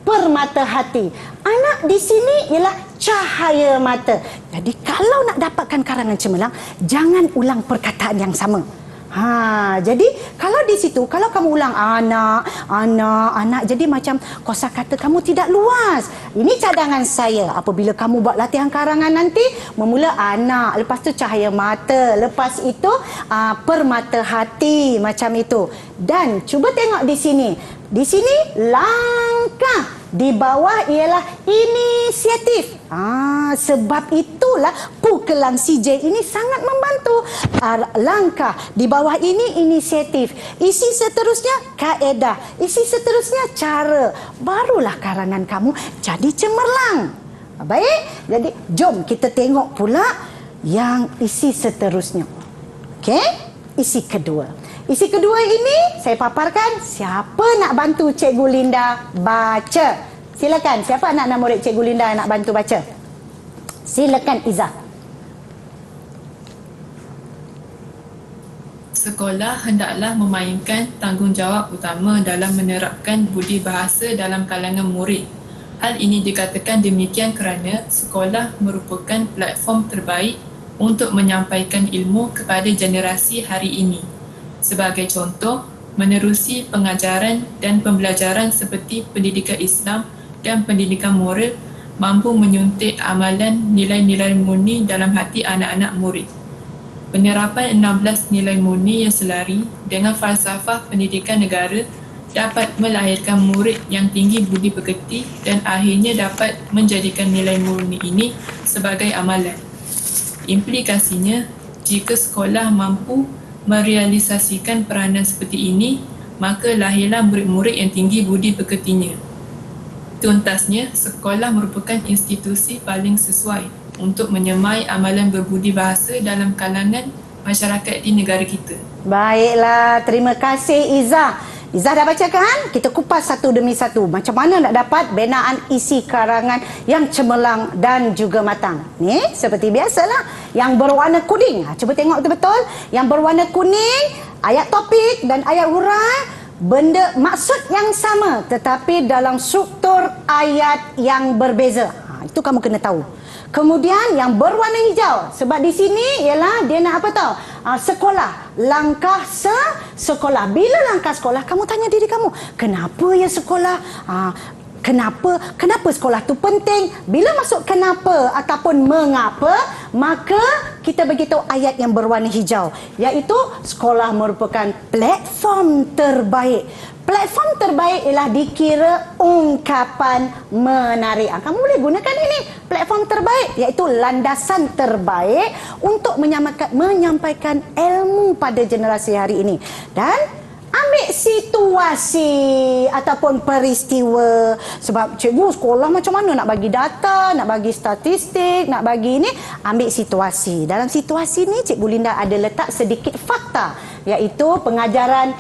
permata hati. Anak di sini ialah cahaya mata. Jadi kalau nak dapatkan karangan cemerlang, jangan ulang perkataan yang sama. Jadi kalau di situ, kalau kamu ulang anak, jadi macam kosakata kamu tidak luas. Ini cadangan saya. Apabila kamu buat latihan karangan nanti, memula anak, lepas tu cahaya mata, lepas itu permata hati, macam itu. Dan cuba tengok di sini. Di sini langkah, di bawah ialah inisiatif. Sebab itulah pukelang CJ ini sangat membantu. Langkah, di bawah ini inisiatif. Isi seterusnya kaedah. Isi seterusnya cara. Barulah karangan kamu jadi cemerlang. Baik, jadi jom kita tengok pula yang isi seterusnya. Okey, isi kedua. Isi kedua ini saya paparkan. Siapa nak bantu Cikgu Linda baca? Silakan. Siapa anak-anak murid Cikgu Linda nak bantu baca? Silakan Izzah. Sekolah hendaklah memainkan tanggungjawab utama dalam menerapkan budi bahasa dalam kalangan murid. Hal ini dikatakan demikian kerana sekolah merupakan platform terbaik untuk menyampaikan ilmu kepada generasi hari ini. Sebagai contoh, menerusi pengajaran dan pembelajaran seperti pendidikan Islam dan pendidikan moral mampu menyuntik amalan nilai-nilai murni dalam hati anak-anak murid. Penerapan 16 nilai murni yang selari dengan falsafah pendidikan negara dapat melahirkan murid yang tinggi budi pekerti dan akhirnya dapat menjadikan nilai murni ini sebagai amalan. Implikasinya, jika sekolah mampu merealisasikan peranan seperti ini, maka lahirlah murid-murid yang tinggi budi pekertinya. Tuntasnya, sekolah merupakan institusi paling sesuai untuk menyemai amalan berbudi bahasa dalam kalangan masyarakat di negara kita. Baiklah, terima kasih Izzah. Izzah dah baca kan? Kita kupas satu demi satu. Macam mana nak dapat binaan isi karangan yang cemerlang dan juga matang. Ni seperti biasalah. Yang berwarna kuning. Cuba tengok betul-betul. Yang berwarna kuning, ayat topik dan ayat hurai, benda maksud yang sama tetapi dalam struktur ayat yang berbeza. Itu kamu kena tahu. Kemudian yang berwarna hijau, sebab di sini ialah dia nak apa tahu? Sekolah, langkah sekolah. Bila langkah sekolah, kamu tanya diri kamu, kenapa ya sekolah? Kenapa sekolah tu penting? Bila masuk kenapa ataupun mengapa, maka kita beritahu ayat yang berwarna hijau, iaitu sekolah merupakan platform terbaik. Platform terbaik ialah dikira ungkapan menarik. Kamu boleh gunakan ini, platform terbaik, iaitu landasan terbaik untuk menyampaikan ilmu pada generasi hari ini. Dan ambil situasi ataupun peristiwa. Sebab cikgu sekolah macam mana nak bagi data, nak bagi statistik, nak bagi ini, ambil situasi. Dalam situasi ni Cikgu Linda ada letak sedikit fakta, iaitu pengajaran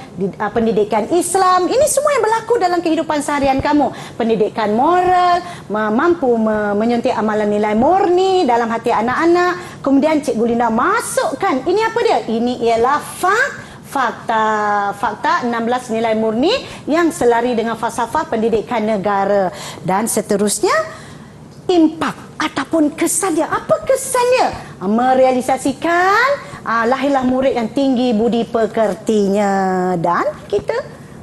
pendidikan Islam. Ini semua yang berlaku dalam kehidupan seharian kamu. Pendidikan moral, mampu menyuntik amalan nilai murni dalam hati anak-anak. Kemudian Cikgu Linda masukkan, ini apa dia? Ini ialah fakta 16 nilai murni yang selari dengan falsafah pendidikan negara. Dan seterusnya, impak ataupun kesannya. Apa kesannya? Merealisasikan lahirlah murid yang tinggi budi pekertinya. Dan kita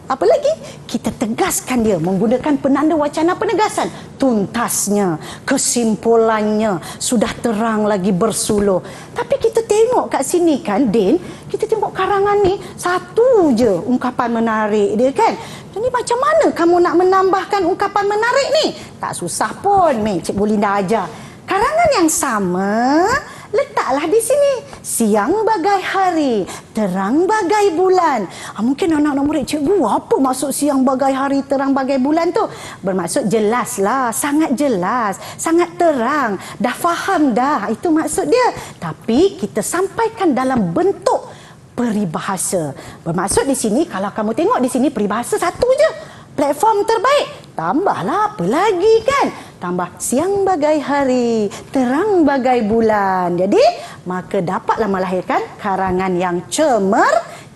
apa lagi? Kita tegaskan dia menggunakan penanda wacana penegasan. Tuntasnya, kesimpulannya sudah terang lagi bersuluh. Tapi kita tengok kat sini kan, Din, kita tengok karangan ni satu je ungkapan menarik dia kan. Jadi macam mana kamu nak menambahkan ungkapan menarik ni? Tak susah pun, Cikgu Linda ajar. Karangan yang sama letaklah di sini. Siang bagai hari, terang bagai bulan. Mungkin anak-anak murid, cikgu, apa maksud siang bagai hari, terang bagai bulan tu? Bermaksud jelaslah, sangat jelas, sangat terang. Dah faham dah, itu maksud dia. Tapi kita sampaikan dalam bentuk peribahasa. Bermaksud di sini, kalau kamu tengok di sini peribahasa satu je. Platform terbaik. Tambahlah apa lagi kan? Tambah siang bagai hari, terang bagai bulan. Jadi, maka dapatlah melahirkan karangan yang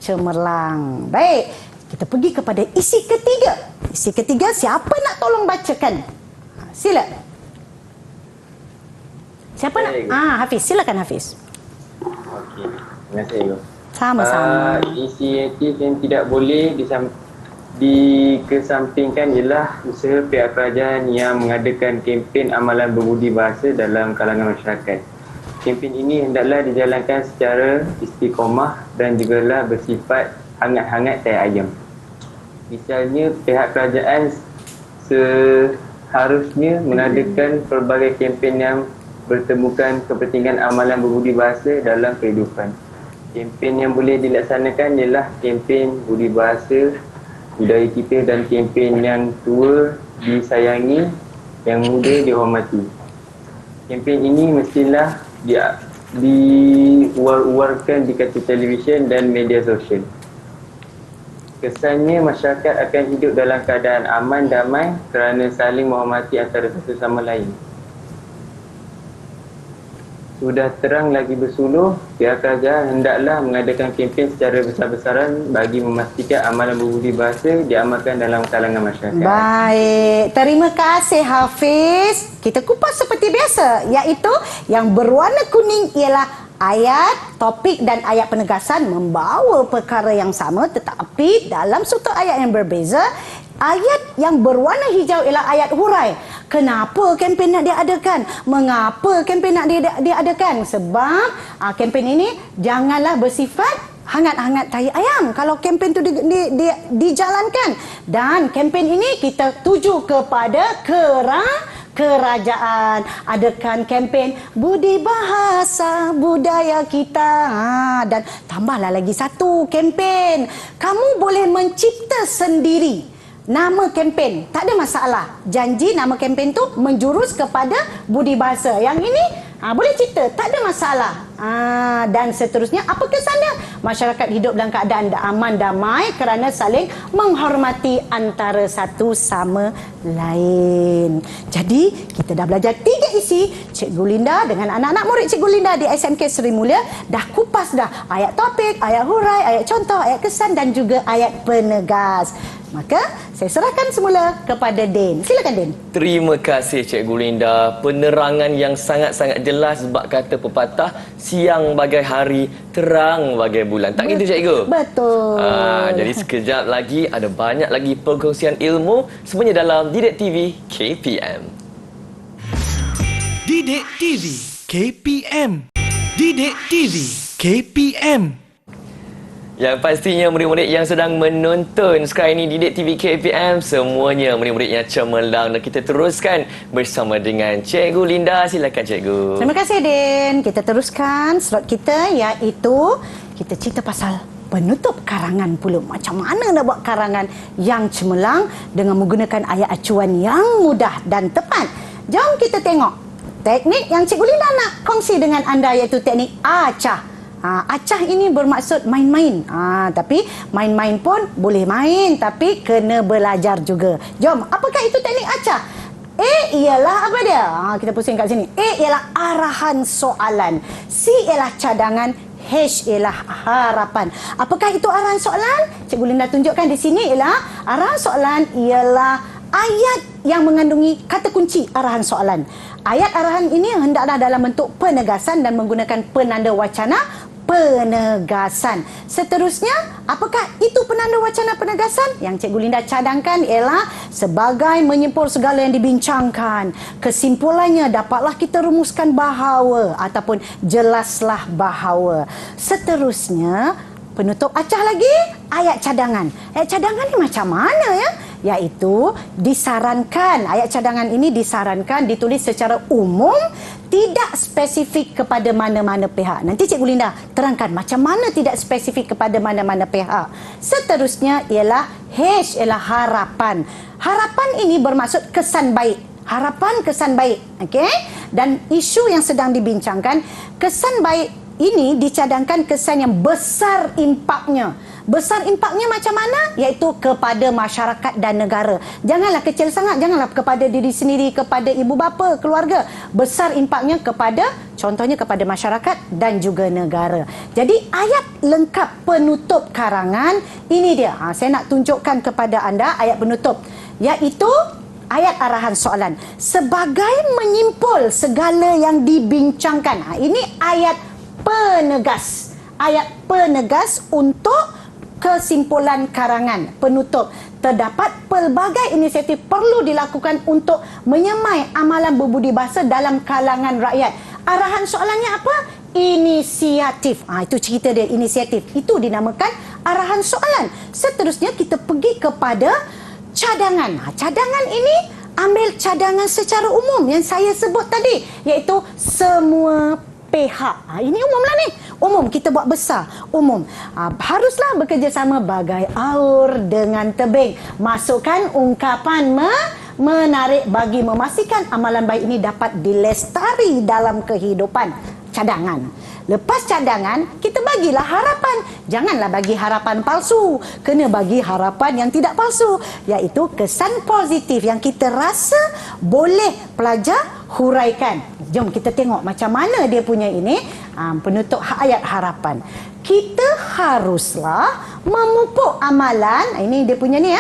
cemerlang. Baik, kita pergi kepada isi ketiga. Isi ketiga, siapa nak tolong bacakan? Sila. Siapa nak? Hafiz, silakan Hafiz. Okey, terima kasih Ibu. Sama-sama. Inisiatif yang tidak boleh dikesampingkan ialah usaha pihak kerajaan yang mengadakan kempen amalan berbudi bahasa dalam kalangan masyarakat. Kempen ini hendaklah dijalankan secara istiqamah dan jugalah bersifat hangat-hangat tai ayam. Misalnya, pihak kerajaan seharusnya mengadakan pelbagai kempen yang bertemukan kepentingan amalan berbudi bahasa dalam kehidupan. Kempen yang boleh dilaksanakan ialah kempen budi bahasa budaya kita dan kempen yang tua disayangi, yang muda dihormati. Kempen ini mestilah diuar-uarkan di kaca televisyen dan media sosial. Kesannya masyarakat akan hidup dalam keadaan aman, damai kerana saling menghormati antara satu sama lain. sudah terang lagi bersuluh, pihak kerajaan hendaklah mengadakan kempen secara besar-besaran bagi memastikan amalan berbudi bahasa diamalkan dalam kalangan masyarakat. Baik, terima kasih Hafiz. Kita kupas seperti biasa, iaitu yang berwarna kuning ialah ayat, topik dan ayat penegasan membawa perkara yang sama tetapi dalam satu ayat yang berbeza. Ayat yang berwarna hijau ialah ayat hurai. Kenapa kempen nak diadakan? Mengapa kempen nak diadakan? Sebab kempen ini janganlah bersifat hangat-hangat tahi ayam kalau kempen tu dijalankan. Dan kempen ini kita tuju kepada kerajaan. Adakan kempen budi bahasa budaya kita. Dan tambahlah lagi satu kempen. Kamu boleh mencipta sendiri nama kempen, tak ada masalah. Janji nama kempen tu menjurus kepada budi bahasa. Yang ini boleh cipta, tak ada masalah. Dan seterusnya, apa kesannya? Masyarakat hidup dalam keadaan aman damai kerana saling menghormati antara satu sama lain. Jadi, kita dah belajar 3 isi. Cikgu Linda dengan anak-anak murid Cikgu Linda di SMK Seri Mulia dah kupas dah ayat topik, ayat hurai, ayat contoh, ayat kesan dan juga ayat penegas. Maka saya serahkan semula kepada Din. Silakan Din. Terima kasih Cikgu Linda. Penerangan yang sangat-sangat jelas sebab kata pepatah siang bagai hari, terang bagai bulan. Tak gitu Cikgu? Betul. Jadi sekejap lagi ada banyak lagi perkongsian ilmu semuanya dalam Didik TV KPM. Didik TV KPM. Didik TV KPM. Yang pastinya murid-murid yang sedang menonton sekarang ini Didik TV KPM, semuanya murid-murid yang cemerlang, dan kita teruskan bersama dengan Cikgu Linda. Silakan Cikgu. Terima kasih Din. Kita teruskan slot kita iaitu kita cerita pasal penutup karangan pula. Macam mana nak buat karangan yang cemerlang dengan menggunakan ayat acuan yang mudah dan tepat. Jom kita tengok teknik yang Cikgu Linda nak kongsi dengan anda iaitu teknik acah. Acah ini bermaksud main-main. Tapi main-main pun boleh main, tapi kena belajar juga. Jom, apakah itu teknik acah? A ialah apa dia? Kita pusing kat sini. A ialah arahan soalan. C ialah cadangan. H ialah harapan. Apakah itu arahan soalan? Cikgu Linda tunjukkan di sini ialah arahan soalan ialah ayat yang mengandungi kata kunci arahan soalan. Ayat arahan ini hendaklah dalam bentuk penegasan dan menggunakan penanda wacana penegasan. Seterusnya, apakah itu penanda wacana penegasan? Yang Cikgu Linda cadangkan ialah sebagai menyimpul segala yang dibincangkan. Kesimpulannya dapatlah kita rumuskan bahawa ataupun jelaslah bahawa. Seterusnya, penutup acah lagi ayat cadangan. Ayat cadangan ni macam mana ya? Iaitu disarankan, ayat cadangan ini disarankan ditulis secara umum, tidak spesifik kepada mana-mana pihak. Nanti Cikgu Linda terangkan macam mana tidak spesifik kepada mana-mana pihak. Seterusnya ialah H ialah harapan. Harapan ini bermaksud kesan baik. Harapan kesan baik. Okey? Dan isu yang sedang dibincangkan, kesan baik ini dicadangkan kesan yang besar impaknya. Besar impaknya macam mana? Iaitu kepada masyarakat dan negara. Janganlah kecil sangat, janganlah kepada diri sendiri, kepada ibu bapa, keluarga. Besar impaknya kepada, contohnya kepada masyarakat dan juga negara. Jadi ayat lengkap penutup karangan, ini dia. Saya nak tunjukkan kepada anda ayat penutup. Iaitu ayat arahan soalan. Sebagai menyimpul segala yang dibincangkan. Ini ayat penegas. Ayat penegas untuk kesimpulan karangan penutup. Terdapat pelbagai inisiatif perlu dilakukan untuk menyemai amalan berbudi bahasa dalam kalangan rakyat. Arahan soalannya apa? Inisiatif. Itu cerita dia, inisiatif. Itu dinamakan arahan soalan. Seterusnya kita pergi kepada cadangan. Cadangan ini ambil cadangan secara umum yang saya sebut tadi, iaitu semua pihak. Ini umumlah ni. Umum, kita buat besar. Umum. Haruslah bekerjasama bagai aur dengan tebing. Masukkan ungkapan menarik bagi memastikan amalan baik ini dapat dilestari dalam kehidupan. Cadangan. Lepas cadangan, kita bagilah harapan. Janganlah bagi harapan palsu. Kena bagi harapan yang tidak palsu. Iaitu kesan positif yang kita rasa boleh pelajar huraikan. Jom kita tengok macam mana dia punya ini penutup ayat harapan. Kita haruslah memupuk amalan. Ini dia punya ni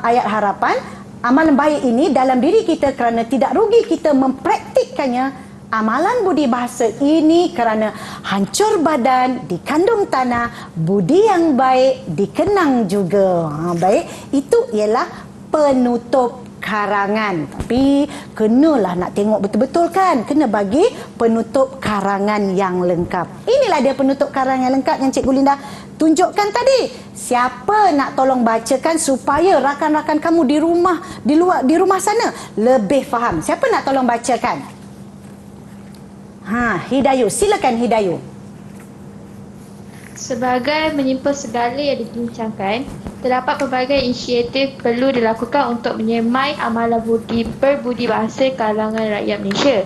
ayat harapan. Amalan baik ini dalam diri kita kerana tidak rugi kita mempraktikkannya. Amalan budi bahasa ini kerana hancur badan dikandung tanah, budi yang baik dikenang juga. Baik, itu ialah penutup karangan. Tapi kenalah nak tengok betul-betul kan. Kena bagi penutup karangan yang lengkap. Inilah dia penutup karangan yang lengkap yang Cikgu Linda tunjukkan tadi. Siapa nak tolong bacakan supaya rakan-rakan kamu di rumah sana lebih faham? Siapa nak tolong bacakan? Hidayu, silakan Hidayu. Sebagai menyimpul segala yang dibincangkan, terdapat pelbagai inisiatif perlu dilakukan untuk menyemai amalan berbudi bahasa kalangan rakyat Malaysia.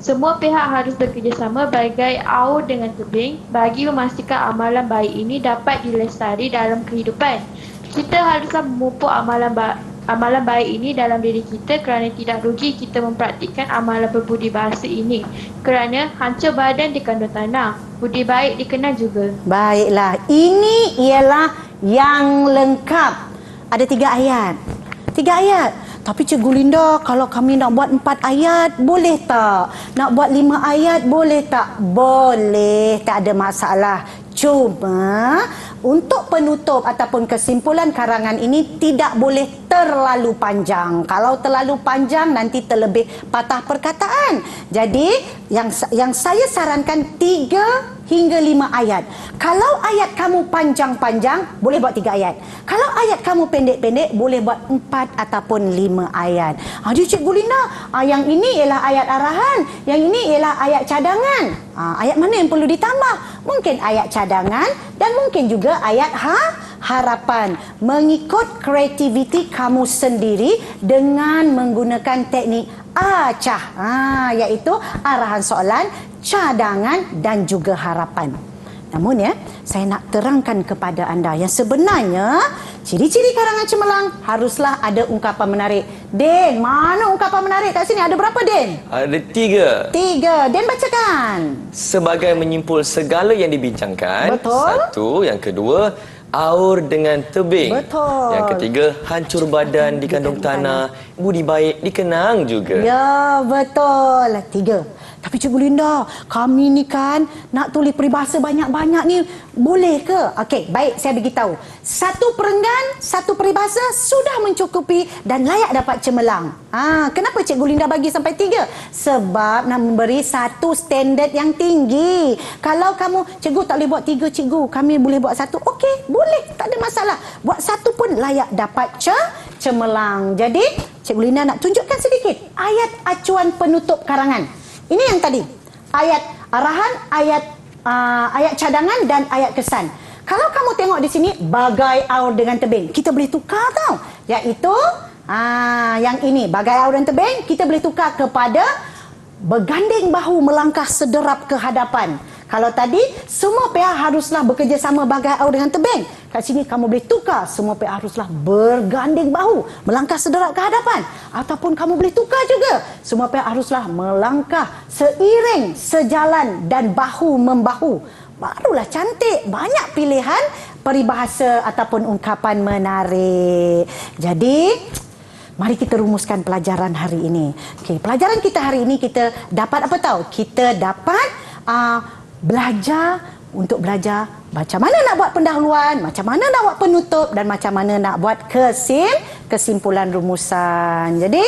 Semua pihak harus bekerjasama bagai aur dengan tebing bagi memastikan amalan baik ini dapat dilestari dalam kehidupan. Kita haruslah memupuk amalan baik ini dalam diri kita kerana tidak rugi kita mempraktikkan amalan berbudi bahasa ini. Kerana hancur badan dikandung tanah, budi baik dikenal juga. Baiklah, ini ialah yang lengkap. Ada 3 ayat. 3 ayat. Tapi Cikgu Linda, kalau kami nak buat 4 ayat, boleh tak? Nak buat 5 ayat, boleh tak? Boleh, tak ada masalah. Cuma untuk penutup ataupun kesimpulan karangan ini tidak boleh terlalu panjang. Kalau terlalu panjang nanti terlebih patah perkataan. Jadi yang saya sarankan 3 hingga 5 ayat. Kalau ayat kamu panjang-panjang, boleh buat 3 ayat. Kalau ayat kamu pendek-pendek, boleh buat 4 ataupun 5 ayat. Aduh Cikgu Linda, yang ini ialah ayat arahan, yang ini ialah ayat cadangan. Ayat mana yang perlu ditambah? Mungkin ayat cadangan dan mungkin juga ayat harapan. Mengikut kreativiti kamu sendiri dengan menggunakan teknik acah. Iaitu arahan soalan, cadangan dan juga harapan. Namun saya nak terangkan kepada anda yang sebenarnya ciri-ciri karangan cemerlang haruslah ada ungkapan menarik. Den, mana ungkapan menarik kat sini? Ada berapa, Den? Ada 3. 3. Den bacakan. Sebagai menyimpul segala yang dibincangkan. Betul. 1. Yang kedua, aur dengan tebing. Betul. Yang ketiga, hancur badan dikandung tanah, budi baik dikenang juga. Ya, betul. 3. Tapi Cikgu Linda, kami ni kan nak tulis peribahasa banyak-banyak ni, boleh ke? Okey, baik, saya beritahu. 1 perenggan, 1 peribahasa sudah mencukupi dan layak dapat cemerlang. Kenapa Cikgu Linda bagi sampai 3? Sebab nak memberi satu standard yang tinggi. Kalau kamu, cikgu tak boleh buat 3, cikgu, kami boleh buat 1. Okey, boleh, tak ada masalah. Buat 1 pun layak dapat cemerlang. Jadi, Cikgu Linda nak tunjukkan sedikit ayat acuan penutup karangan. Ini yang tadi, ayat arahan, ayat cadangan dan ayat kesan. Kalau kamu tengok di sini, bagai aur dengan tebing, kita boleh tukar tau. Iaitu, yang ini, bagai aur dan tebing, kita boleh tukar kepada berganding bahu melangkah sederap ke hadapan. Kalau tadi, semua pihak haruslah bekerjasama bagai aur dengan tebing. Kat sini kamu boleh tukar, semua pihak haruslah berganding bahu melangkah sederap ke hadapan. Ataupun kamu boleh tukar juga, semua pihak haruslah melangkah seiring, sejalan dan bahu-membahu. Barulah cantik, banyak pilihan peribahasa ataupun ungkapan menarik. Jadi, mari kita rumuskan pelajaran hari ini. Okey, pelajaran kita hari ini kita dapat apa tahu? Kita dapat belajar macam mana nak buat pendahuluan, macam mana nak buat penutup dan macam mana nak buat kesimpulan rumusan. Jadi,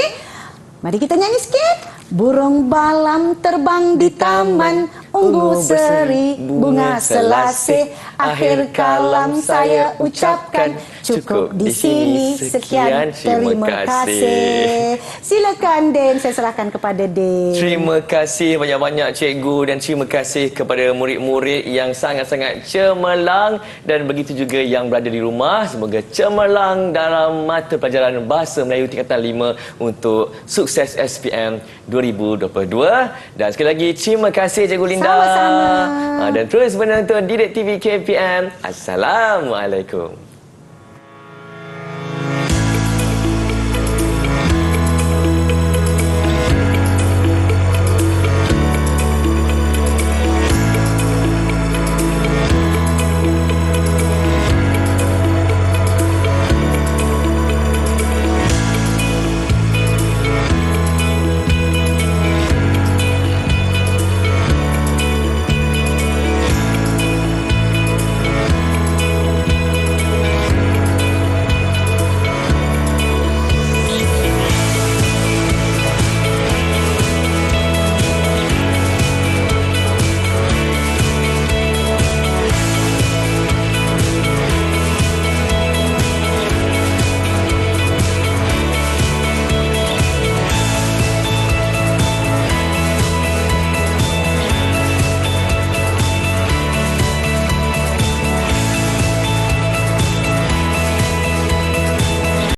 mari kita nyanyi sikit. Burung balam terbang di taman, ungu seri bunga selasih. Akhir kalam saya ucapkan, cukup di sini, sekian, terima kasih. Silakan Den, saya serahkan kepada Den. Terima kasih banyak-banyak cikgu dan terima kasih kepada murid-murid yang sangat-sangat cemerlang dan begitu juga yang berada di rumah. Semoga cemerlang dalam mata pelajaran Bahasa Melayu tingkatan 5 untuk sukses SPM 2022. Dan sekali lagi terima kasih Cikgu Linda. Sama-sama. Dan terus menonton Didik TV KPM. Assalamualaikum.